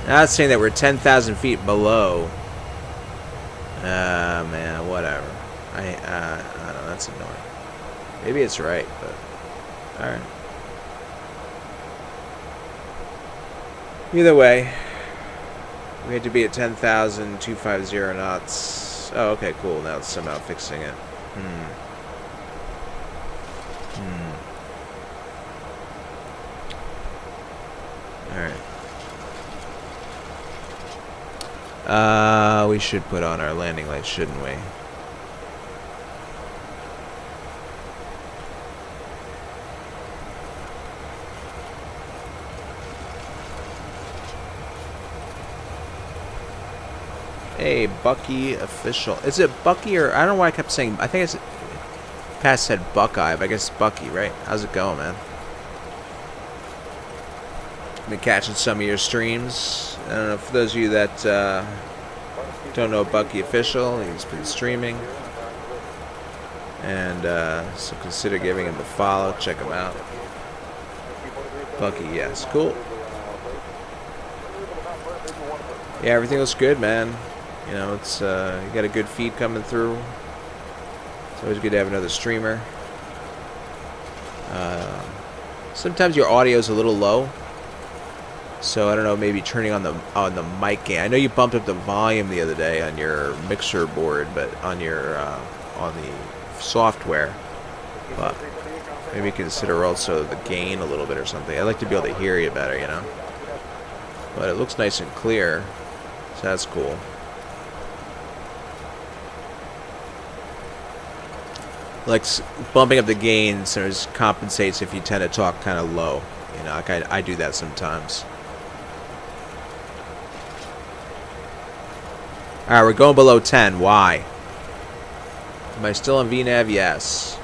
Now it's saying that we're 10,000 feet below. Man, whatever. I don't know, that's annoying. Maybe it's right, but alright. Either way, we had to be at 10,250 knots. Oh, okay, cool. Now it's somehow fixing it. Alright. We should put on our landing lights, shouldn't we? Hey, Bucky official. Is it Bucky or I don't know why I kept saying. I think it's PATSS said Buckeye, but I guess it's Bucky, right? How's it going, man? Been catching some of your streams. I don't know, for those of you that don't know Bucky official, he's been streaming, and so consider giving him a follow. Check him out. Bucky, yes. Cool. Yeah, everything looks good, man. You know, it's you got a good feed coming through. It's always good to have another streamer. Sometimes your audio is a little low, so I don't know, maybe turning on the mic gain. I know you bumped up the volume the other day on your mixer board, but on your on the software. But maybe consider also the gain a little bit or something. I'd like to be able to hear you better, you know. But it looks nice and clear, so that's cool. Like bumping up the gain compensates if you tend to talk kind of low. You know, like I do that sometimes. Alright, we're going below 10. Why? Am I still on VNAV? Yes.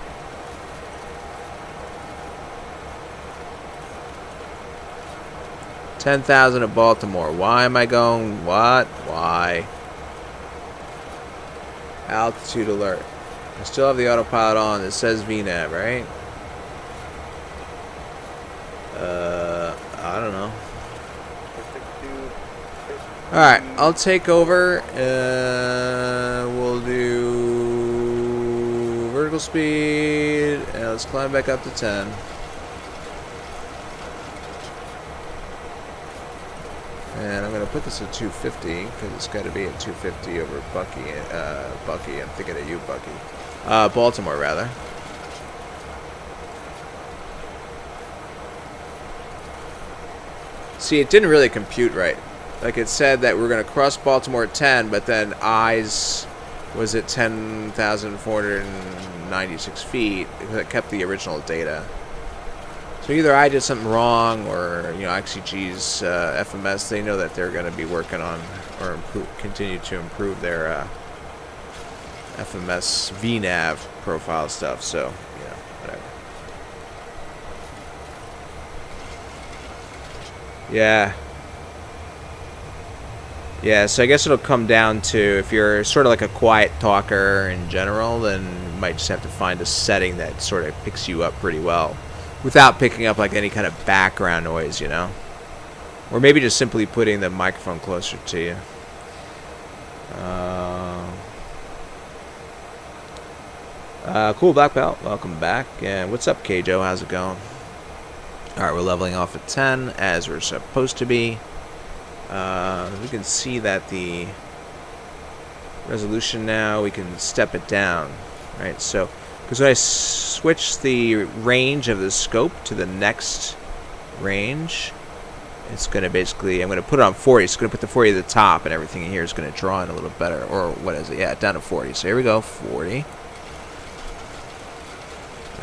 $10,000 at Baltimore. Why am I going? What? Why? Altitude alert. I still have the autopilot on. It says VNAV, right? I don't know. Alright, I'll take over. We'll do vertical speed. And let's climb back up to 10. And I'm going to put this at 250 because it's got to be at 250 over Bucky. Bucky, I'm thinking of you, Bucky. Baltimore, rather. See, it didn't really compute right. Like, it said that we're going to cross Baltimore at 10, but then eyes was at 10,496 feet. It kept the original data. So either I did something wrong, or, you know, IXEG's FMS, they know that they're going to be working on, or continue to improve their FMS VNAV profile stuff, so, you know, whatever. Yeah. Yeah, so I guess it'll come down to, if you're sort of like a quiet talker in general, then you might just have to find a setting that sort of picks you up pretty well, without picking up like any kind of background noise, you know? Or maybe just simply putting the microphone closer to you. Cool, Black Belt. Welcome back. And what's up, K-Joe? How's it going? Alright, we're leveling off at 10, as we're supposed to be. We can see that the resolution now, we can step it down. Right, so, because when I switch the range of the scope to the next range, it's going to basically, I'm going to put it on 40. It's going to put the 40 at the top, and everything in here is going to draw in a little better. Or what is it? Yeah, down to 40. So here we go, 40.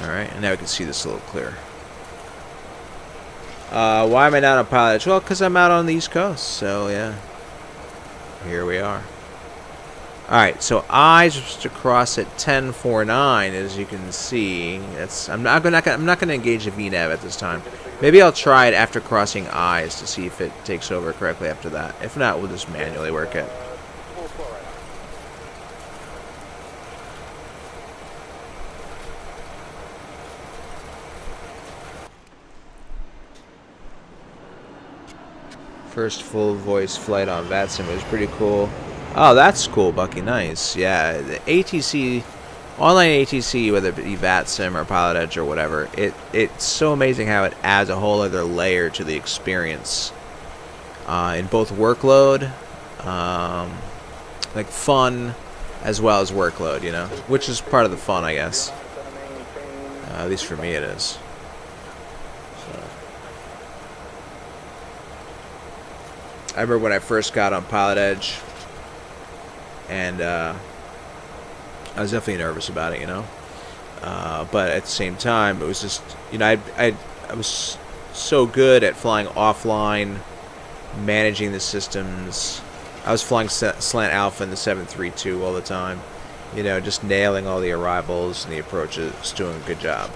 Alright, and now we can see this a little clearer. Why am I not on Pilot Edge? Well, because I'm out on the East Coast, so yeah. Here we are. Alright, so eyes to cross at 1049, as you can see. I'm not going to engage the VNAV at this time. Maybe I'll try it after crossing eyes to see if it takes over correctly after that. If not, we'll just manually work it. First full voice flight on VATSIM was pretty cool. Oh, that's cool, Bucky. Nice. Yeah, the ATC, online ATC, whether it be VATSIM or Pilot Edge or whatever, it's so amazing how it adds a whole other layer to the experience. In both workload, like fun, as well as workload, you know, which is part of the fun, I guess. At least for me, it is. I remember when I first got on Pilot Edge, and I was definitely nervous about it, you know. But at the same time, it was just, you know, I was so good at flying offline, managing the systems. I was flying Slant Alpha in the 732 all the time, you know, just nailing all the arrivals and the approaches, doing a good job.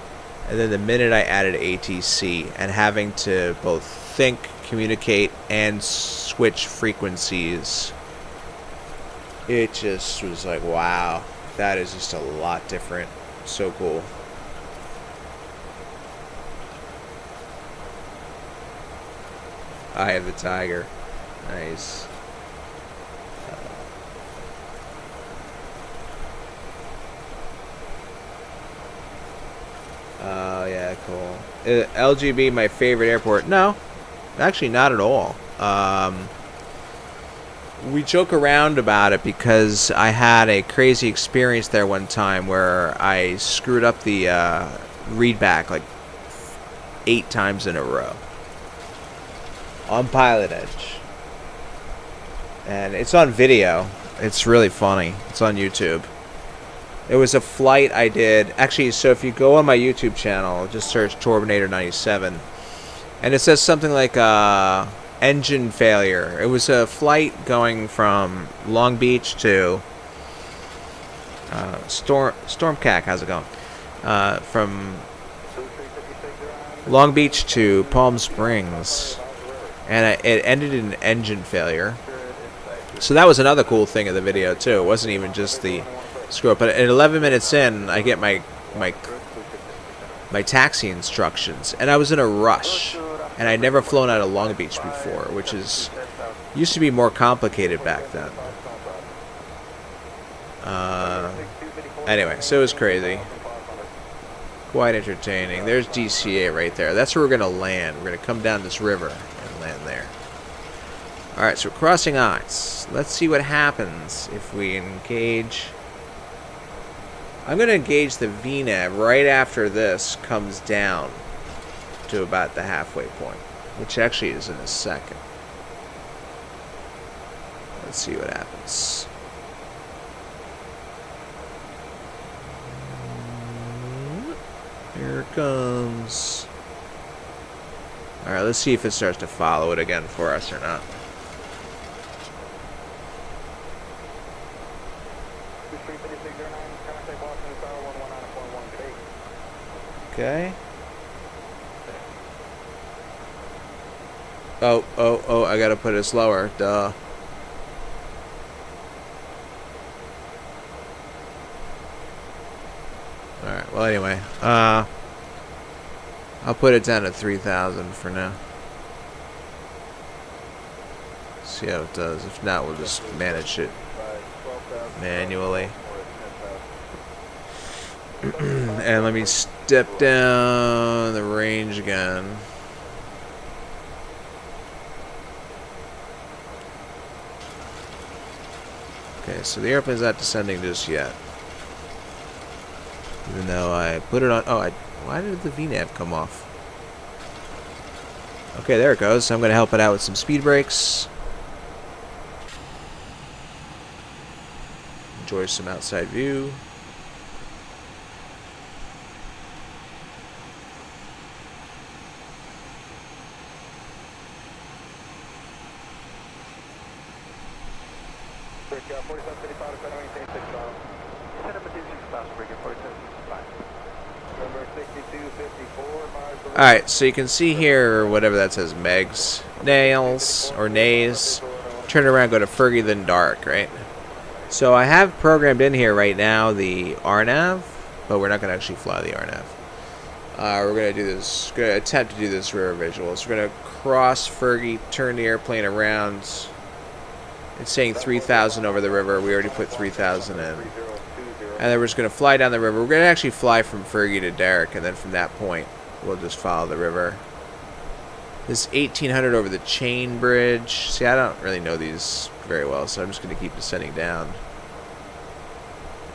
And then the minute I added ATC and having to both think, communicate, and switch frequencies, it just was like, wow, that is just a lot different. So cool. Eye of the Tiger. Nice. Oh, yeah, cool. LGB, my favorite airport. No, actually not at all. We joke around about it because I had a crazy experience there one time where I screwed up the readback like 8 times in a row on Pilot Edge. And it's on video. It's really funny. It's on YouTube. It was a flight I did. Actually, so if you go on my YouTube channel, just search Torbinator 97. And it says something like engine failure. It was a flight going from Long Beach to Stormcac. How's it going? From Long Beach to Palm Springs. And it ended in engine failure. So that was another cool thing of the video, too. It wasn't even just the screw up. But at 11 minutes in, I get my taxi instructions. And I was in a rush. And I'd never flown out of Long Beach before, which used to be more complicated back then. Anyway, so it was crazy. Quite entertaining. There's DCA right there. That's where we're going to land. We're going to come down this river and land there. Alright, so we're crossing eyes. Let's see what happens if we engage. I'm going to engage the VNAV right after this comes down to about the halfway point, which actually is in a second. Let's see what happens. Here it comes. Alright, let's see if it starts to follow it again for us or not. Okay. Oh, I gotta put it slower. Duh. Alright, well anyway. I'll put it down to 3,000 for now. See how it does. If not, we'll just manage it manually. And let me step down the range again. Okay, so the airplane's not descending just yet. Even though I put it on... Oh, why did the VNAV come off? Okay, there it goes. I'm going to help it out with some speed brakes. Enjoy some outside view. Alright, so you can see here, whatever that says, megs, nails, or nays. Turn around, go to Fergie, then dark, right? So I have programmed in here right now the RNAV, but we're not going to actually fly the RNAV. We're going to do this, going to attempt to do this rear visual. So we're going to cross Fergie, turn the airplane around. It's saying 3,000 over the river. We already put 3,000 in. And then we're just going to fly down the river. We're going to actually fly from Fergie to Derrick, and then from that point, we'll just follow the river. This 1,800 over the chain bridge. See, I don't really know these very well, so I'm just going to keep descending down.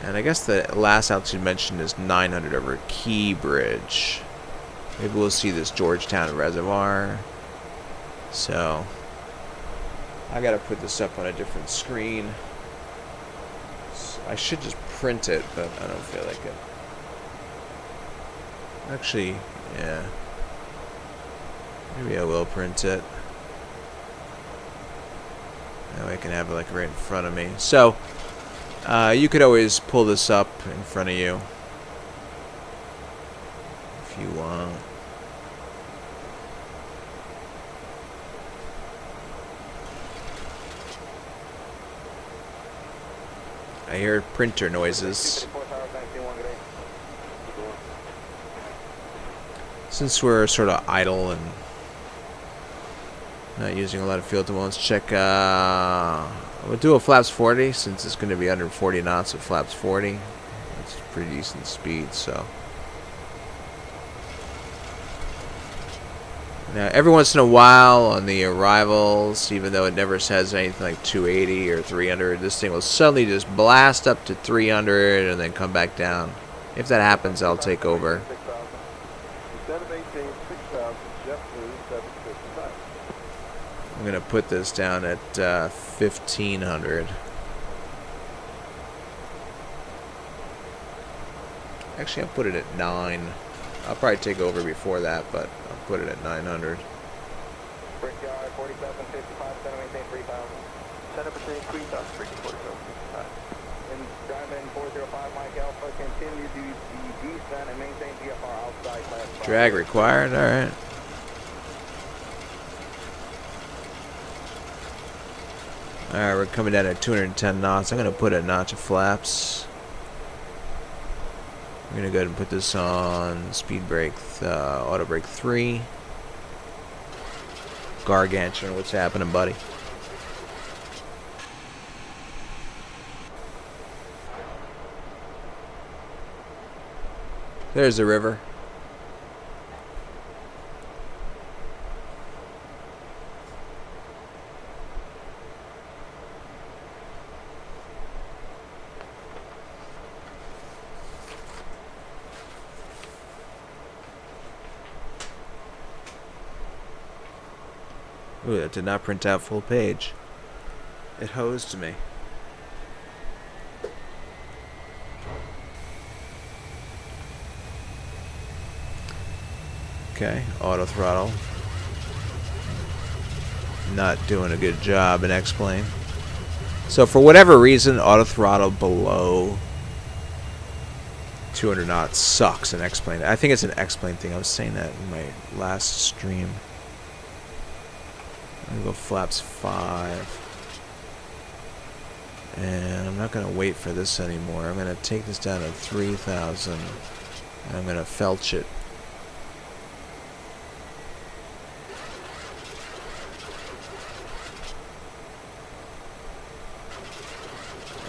And I guess the last altitude mentioned is 900 over Key Bridge. Maybe we'll see this Georgetown Reservoir. So, I got to put this up on a different screen. I should just print it, but I don't feel like it. Actually, yeah. Maybe I will print it. That way I can have it like right in front of me. So, you could always pull this up in front of you if you want. I hear printer noises. Since we're sort of idle and Not using a lot of fuel at the moment. Let's check. We'll do a flaps 40 since it's going to be under 40 knots at flaps 40. That's pretty decent speed. So now every once in a while on the arrivals, even though it never says anything like 280 or 300, this thing will suddenly just blast up to 300 and then come back down. If that happens, I'll take over. I'm going to put this down at 1500. Actually, I'll put it at 9. I'll probably take over before that, but I'll put it at 900. Brickyard 4755, center maintain 3000. Center between 3000, freaking 4755. And driving 405 Mike Alpha, continue to the descent and maintain GFR outside class 5. Drag required, alright. Alright, we're coming down at 210 knots. I'm going to put a notch of flaps. I'm going to go ahead and put this on speed brake, auto brake 3. Gargantuan, what's happening, buddy? There's the river. Ooh, that did not print out full page. It hosed me. Okay, auto throttle. Not doing a good job in X-Plane. So for whatever reason, auto throttle below 200 knots sucks in X-Plane. I think it's an X-Plane thing. I was saying that in my last stream. I'm going to go flaps 5. And I'm not going to wait for this anymore. I'm going to take this down to 3,000. And I'm going to felch it.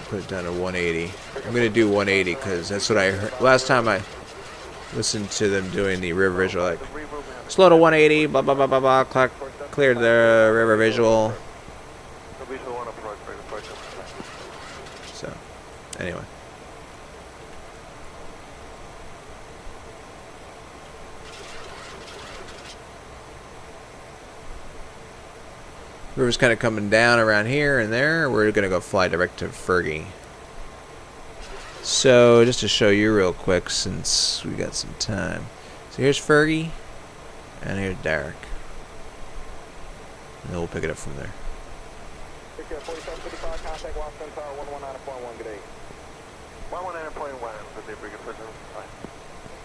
Put it down to 180. I'm going to do 180 because that's what I heard. Last time I listened to them doing the river visual, like, slow to 180, blah, blah, blah, blah, blah, clear the river visual. So, anyway. River's kind of coming down around here and there. We're going to go fly direct to Fergie. So, just to show you real quick, since we got some time. So here's Fergie, and here's Derek. And then we'll pick it up from there. 4755, contact Washington Tower 119.1, good day. 119.1, good day, Brigade 4755.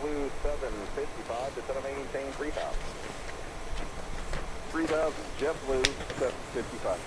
Blue 755, descend and maintain 3000. 3000, JetBlue 755.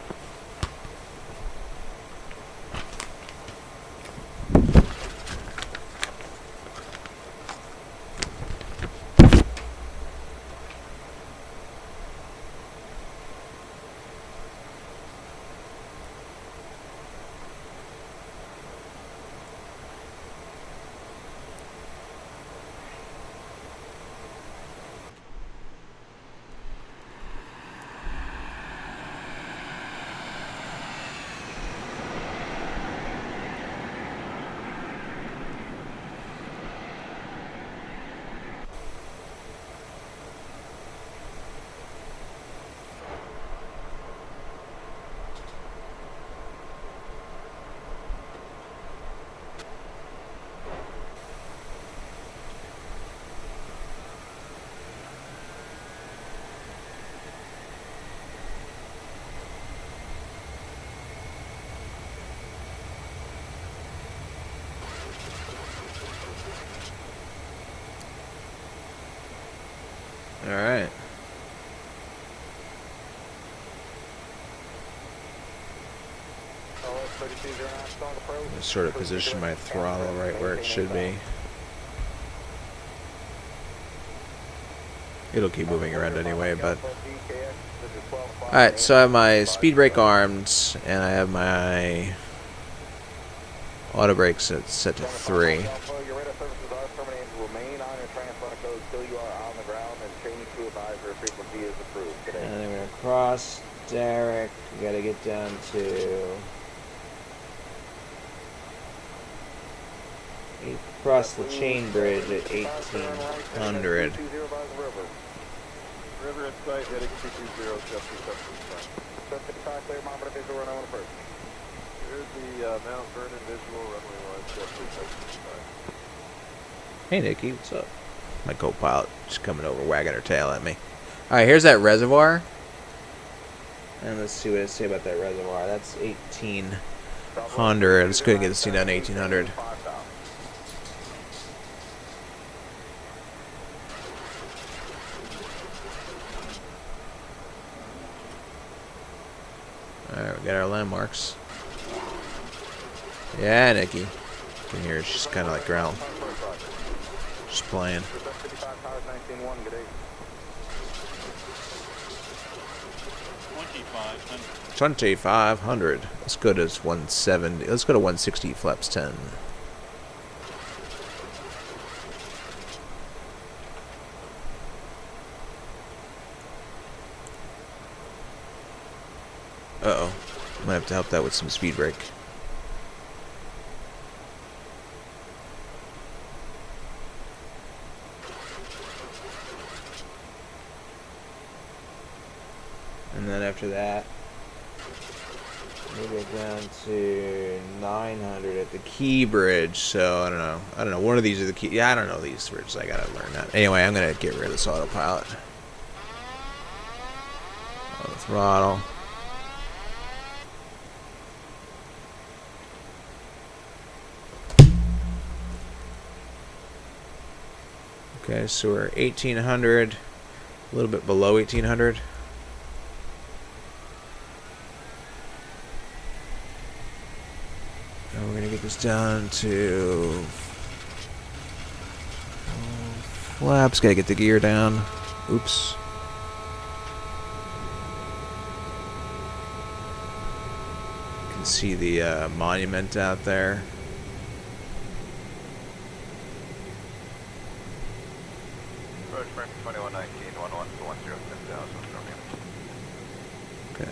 Alright. Just sort of position my throttle right where it should be. It'll keep moving around anyway, but... Alright, so I have my speed brake armed, and I have my auto brake set to 3. And then we're going to cross Derek. We got to get down to... Cross the chain bridge at 1800. River in sight, heading 220, just clear, monitor visual runway first. Here's the Mount Vernon visual runway line, just 375. Hey Nikki, what's up? My co-pilot just coming over, wagging her tail at me. Alright, here's that reservoir. And let's see what it say about that reservoir. That's 1800. Let's go get this thing down to 1800. Alright, we got our landmarks. Yeah, Nikki. You can hear she's kind of like ground. Just playing. 2500. Let's go to 170. Let's go to 160 flaps 10. Uh-oh. Might have to help that with some speed brake. And then after that, we'll get down to 900 at the key bridge. So I don't know. One of these are the key. Yeah, I don't know these bridges. I gotta learn that. Anyway, I'm gonna get rid of this autopilot. Oh, the throttle. Okay, so we're 1800, a little bit below 1800. And we're going to get this down to flaps. Got to get the gear down. Oops. You can see the monument out there. Okay.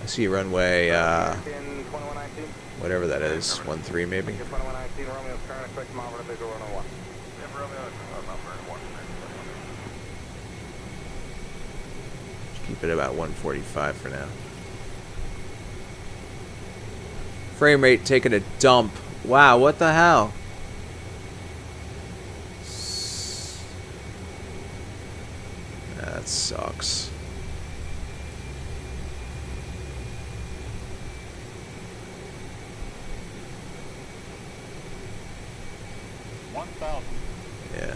I see runway, whatever that is, 13 maybe. Just keep it about 145 for now. Frame rate taking a dump. Wow, what the hell? That sucks. Yeah.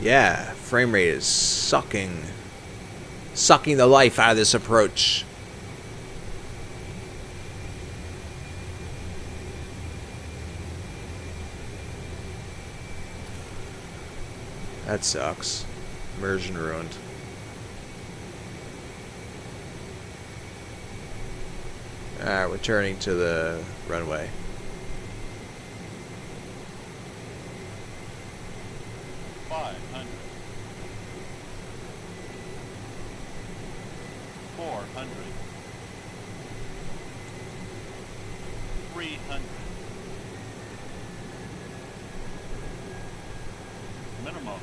Yeah, frame rate is sucking the life out of this approach. That sucks. Immersion ruined. Alright, returning to the runway. Minimum.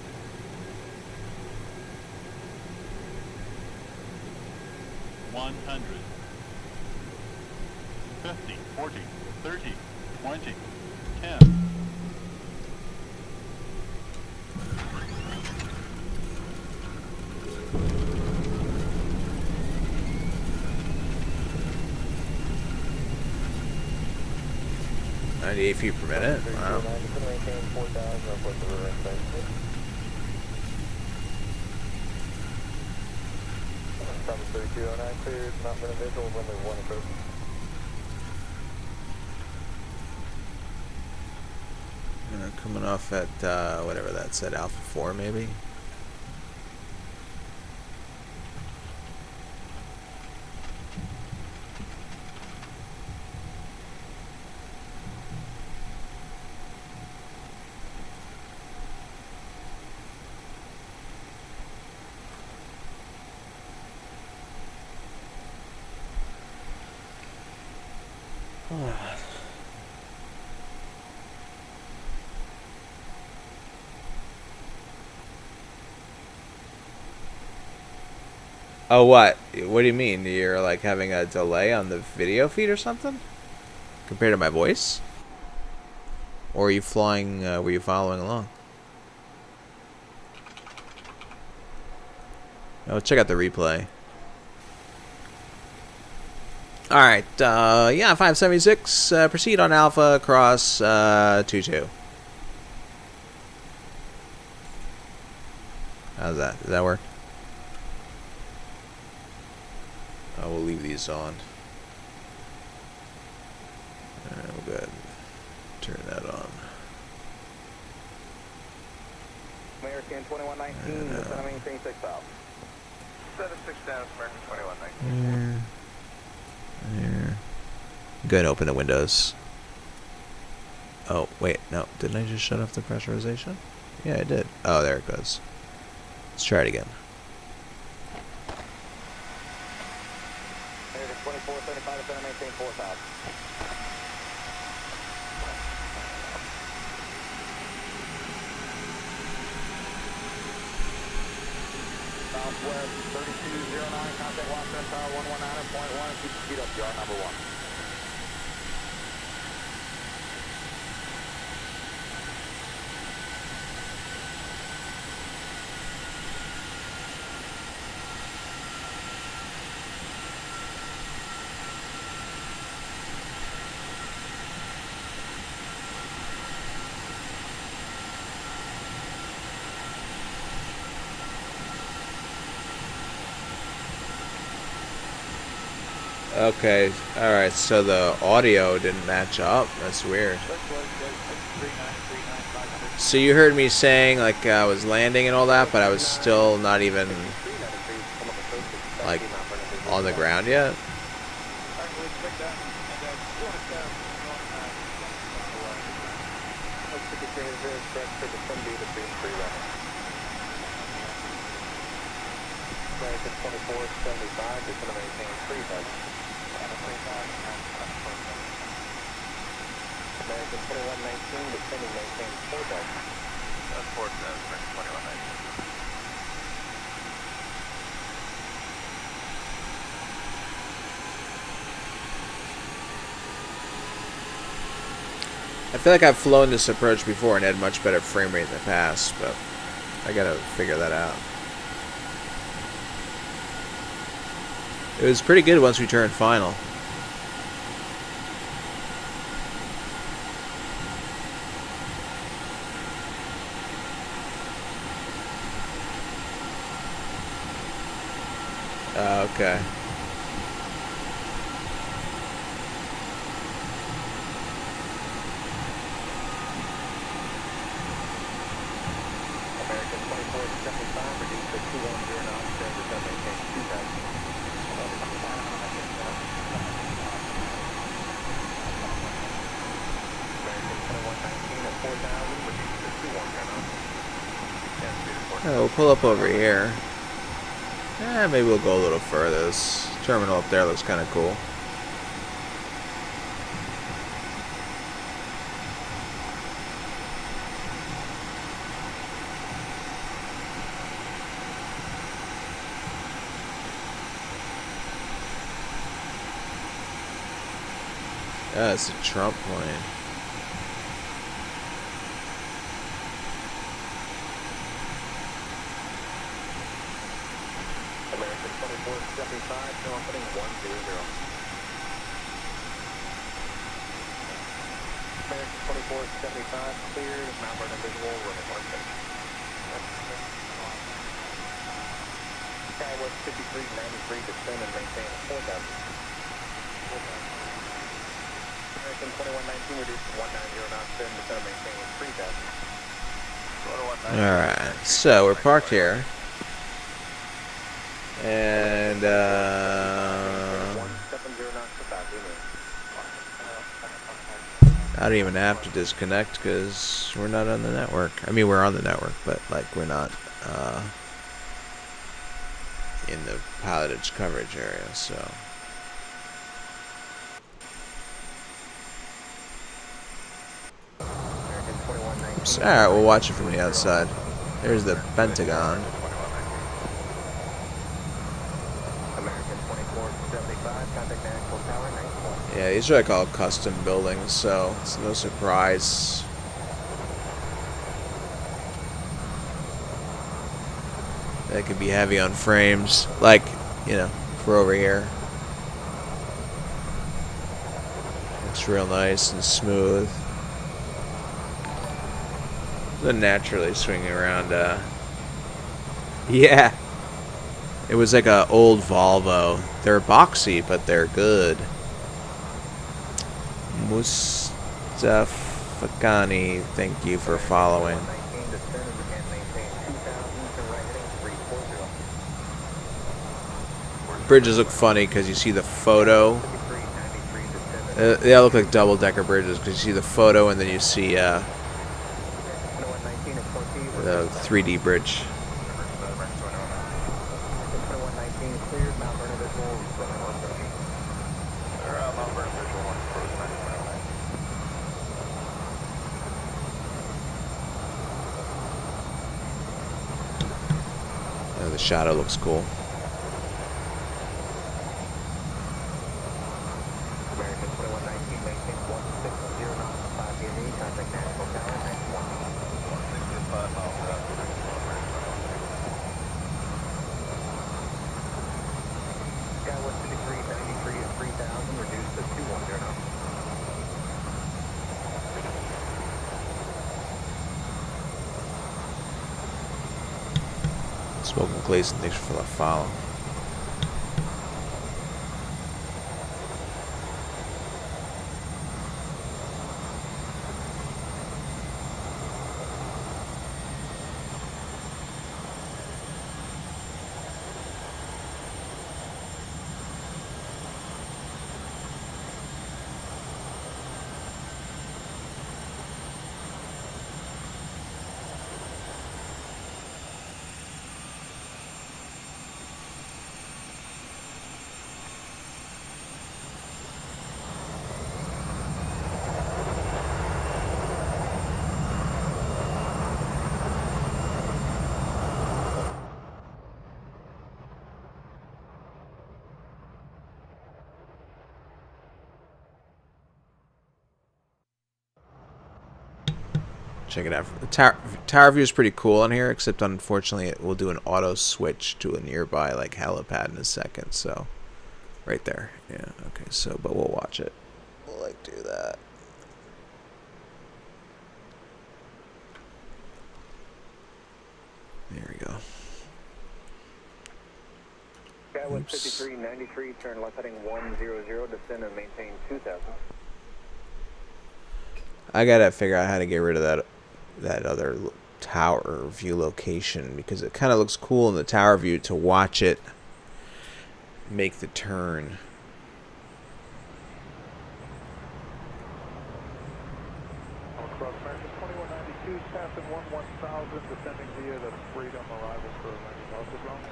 100. 50, 40, 30, 20, 10. .98 feet per minute. Wow. coming off at whatever that said, Alpha 4 maybe. Oh, what? What do you mean? You're like having a delay on the video feed or something? Compared to my voice? Or are you flying, were you following along? Oh, check out the replay. Alright, yeah, 576, proceed on Alpha, cross, 22. How's that? Does that work? I will leave these on. Alright, we'll go ahead and turn that on. American 2119, descend maintain 6 out. 76 down, American 2119. There. Go ahead and open the windows. Oh, wait, no. Didn't I just shut off the pressurization? Yeah, I did. Oh, there it goes. Let's try it again. American 2475, descend maintain 4,000. Southwest 3209, contact Washington Tower 119.1, keep the speed up, yard number 1. Okay, alright, so the audio didn't match up. That's weird. So you heard me saying, like, I was landing and all that, but I was still not even, like, on the ground yet? American 2475, just going to maintain 3,000. American 2119, descending, maintain 4,000. That's 4,000, American 2119. I feel like I've flown this approach before and had much better frame rate in the past, but I gotta figure that out. It was pretty good once we turned final. Okay. American 2475, reduce to 210 knots, and descend, maintain 2,000. Oh, we'll pull up over here. Maybe we'll go a little further. This terminal up there looks kind of cool. Yeah, it's a Trump plane. American 2475, no opening 100. American 2475, cleared, Mount Vernon visual, running 1 Skywest 5393, descend and maintain 4,000. American American 2119, reduced to 190 knots, then descend maintaining 3000. Alright, so we're parked here. And, 170 knots to 5 I don't even have to disconnect because we're not on the network. I mean, we're on the network, but, like, we're not, in the pilotage coverage area, so. Alright, we'll watch it from the outside. There's the Pentagon. Yeah, these are like all custom buildings, so it's no surprise. They could be heavy on frames, like, you know, for over here. Looks real nice and smooth. They're naturally swinging around, yeah. It was like a old Volvo. They're boxy, but they're good. Mustafakani, thank you for following. Bridges look funny because you see the photo. They all look like double-decker bridges because you see the photo and then you see the 3D bridge. The shadow looks cool. Smoking Gleason, thanks for the follow. Check it out. The tower view is pretty cool on here, except unfortunately it will do an auto switch to a nearby like helipad in a second. So, right there. Yeah. Okay. So, but we'll watch it. We'll like do that. There we go. Skywest 5393, turn left heading 100, descend and maintain 2000. I gotta figure out how to get rid of that other tower view location because it kind of looks cool in the tower view to watch it make the turn. Cross American 2192, passing 1000, descending via the Freedom arrival for landing north of ground.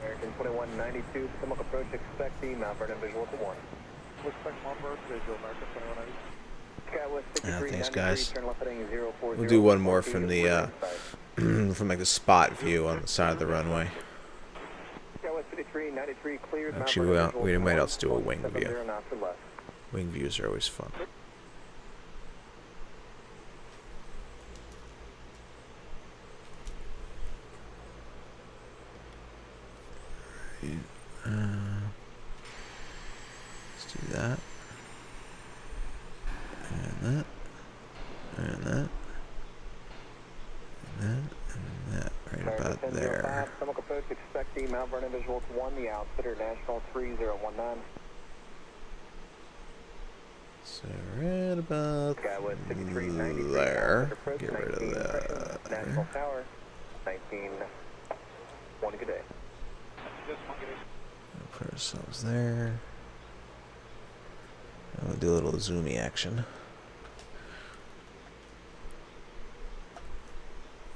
American 2192, Potomac approach, expect the Mount Vernon visual to 1. Expect Mount Vernon visual, American 2192. Thanks, guys. We'll do one more from the from like the spot view on the side of the runway. Actually, we might also do a wing view. Wing views are always fun. Let's do that. And that. And that. And that. Right about there. Potomac approach, expect the Mount Vernon visual to 1, the outsider, National 3019. So Right about there. Get rid of that. National Tower, 1920 good day. Put ourselves there. We'll do a little zoomy action.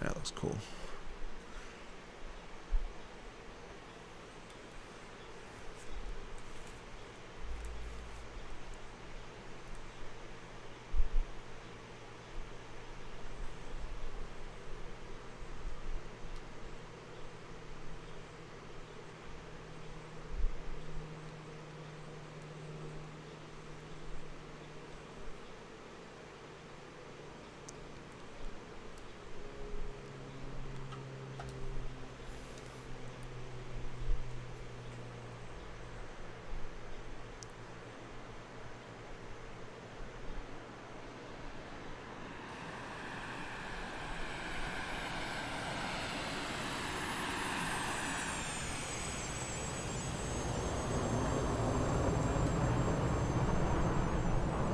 That looks cool.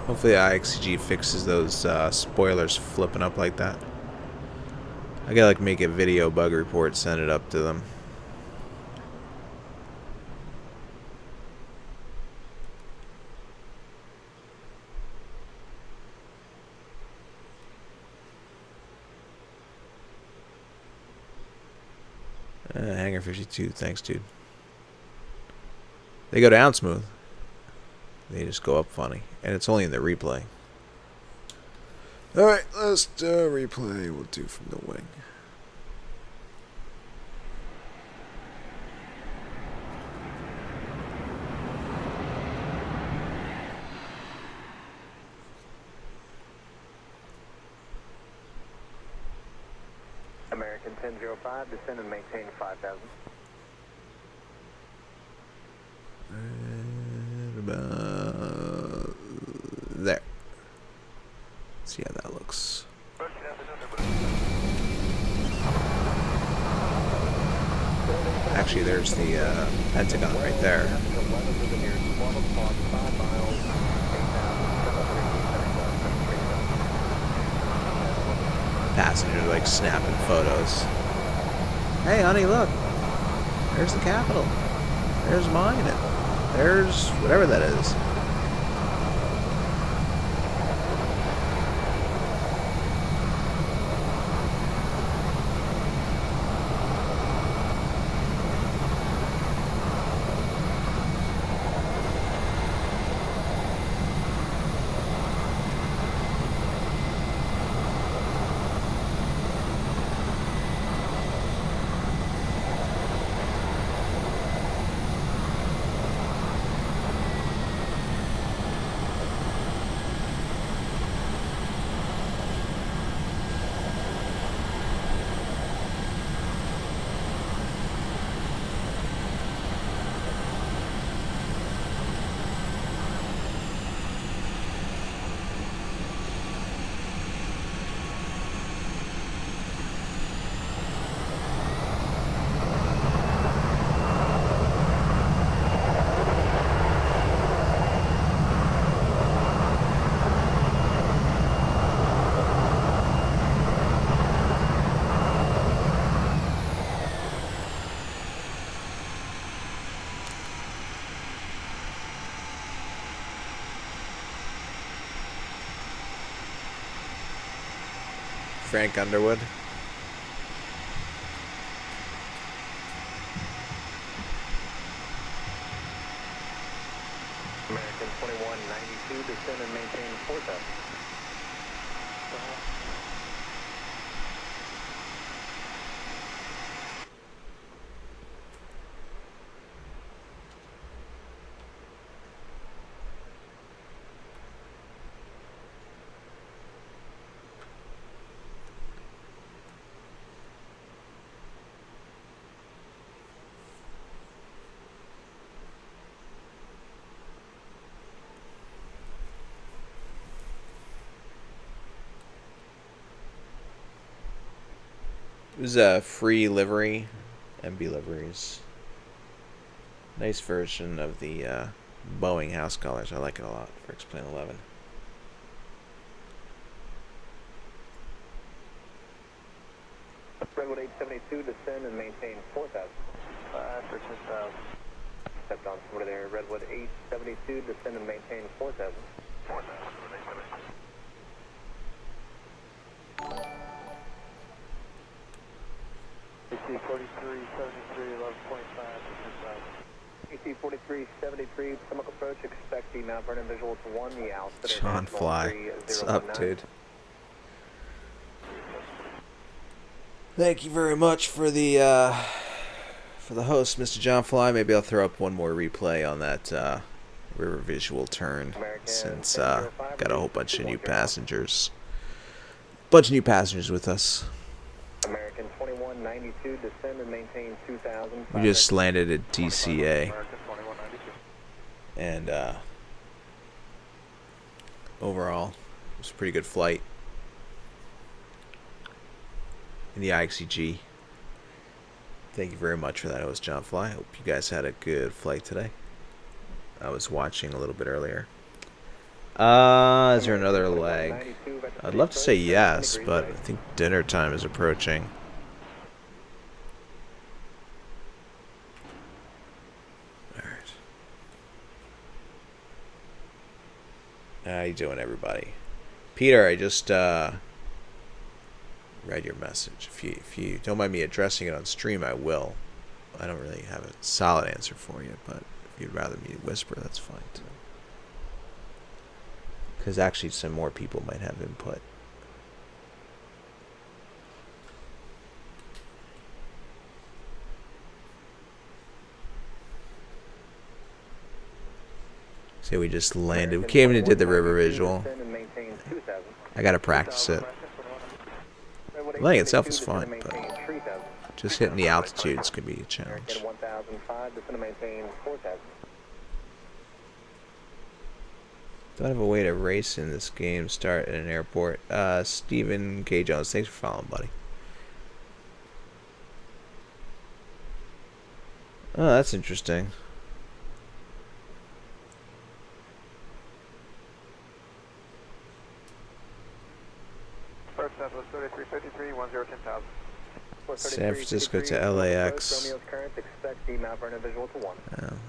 Hopefully IXEG fixes those spoilers flipping up like that. I gotta like make a video bug report, send it up to them. Hangar 52, thanks dude. They go down smooth. They just go up funny. And it's only in the replay. Alright, let's replay. We'll do from the wing. American 1005, descend and maintain 5,000. About there. See how that looks. Actually, there's the Pentagon right there. Passengers like snapping photos. Hey, honey, look. There's the Capitol. There's mine. And there's whatever that is. Frank Underwood. American 2192, descend and maintain 4,000. It was a free livery, MB liveries. Nice version of the Boeing house colors. I like it a lot for X-Plane 11. 4372, descend and maintain 4000. 5 Stepped on over there, Redwood 872, descend and maintain 4000. 4000, AC 4373, 11.5, AC 4373, Chemical approach, expect the Mount Vernon visual to 1, the altimeter Sean Fly. What's up, dude? Thank you very much for the host, Mr. John Fly. Maybe I'll throw up one more replay on that river visual turn, since got a whole bunch of new passengers. Bunch of new passengers with us. American 2192, descend and maintain 2000. We just landed at DCA. And overall, it was a pretty good flight in the IXEG. Thank you very much for that. It was John Fly. Hope you guys had a good flight today. I was watching a little bit earlier. Is there another leg? I'd love to say yes, but I think dinner time is approaching. Alright. How you doing, everybody? Peter, I just read your message. If you don't mind me addressing it on stream, I will. I don't really have a solid answer for you, but if you'd rather me whisper, that's fine too. Because actually some more people might have input. So we just landed. We came in and did the river visual. I gotta practice it. The landing itself is fine, but just hitting the altitudes could be a challenge. Don't have a way to race in this game. Start at an airport. Stephen K. Jones, thanks for following, buddy. Oh, that's interesting. San Francisco to LAX.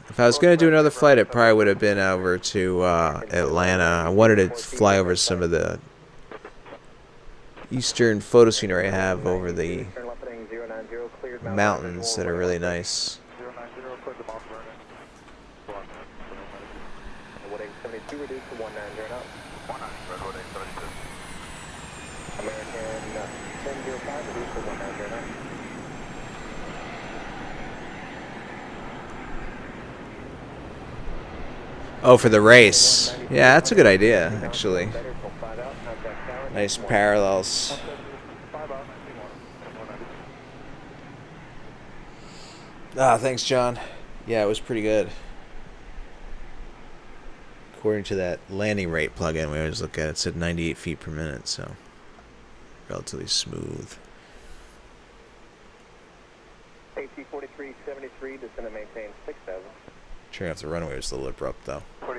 If I was going to do another flight, it probably would have been over to Atlanta. I wanted to fly over some of the eastern photo scenery I have over the mountains that are really nice. Oh, for the race. Yeah, that's a good idea, actually. Nice parallels. Ah, thanks, John. Yeah, it was pretty good. According to that landing rate plugin we always look at, it said 98 feet per minute, so relatively smooth. AC 4373, descend and maintain 6000. Turning off the runway was a little abrupt, though. 4373,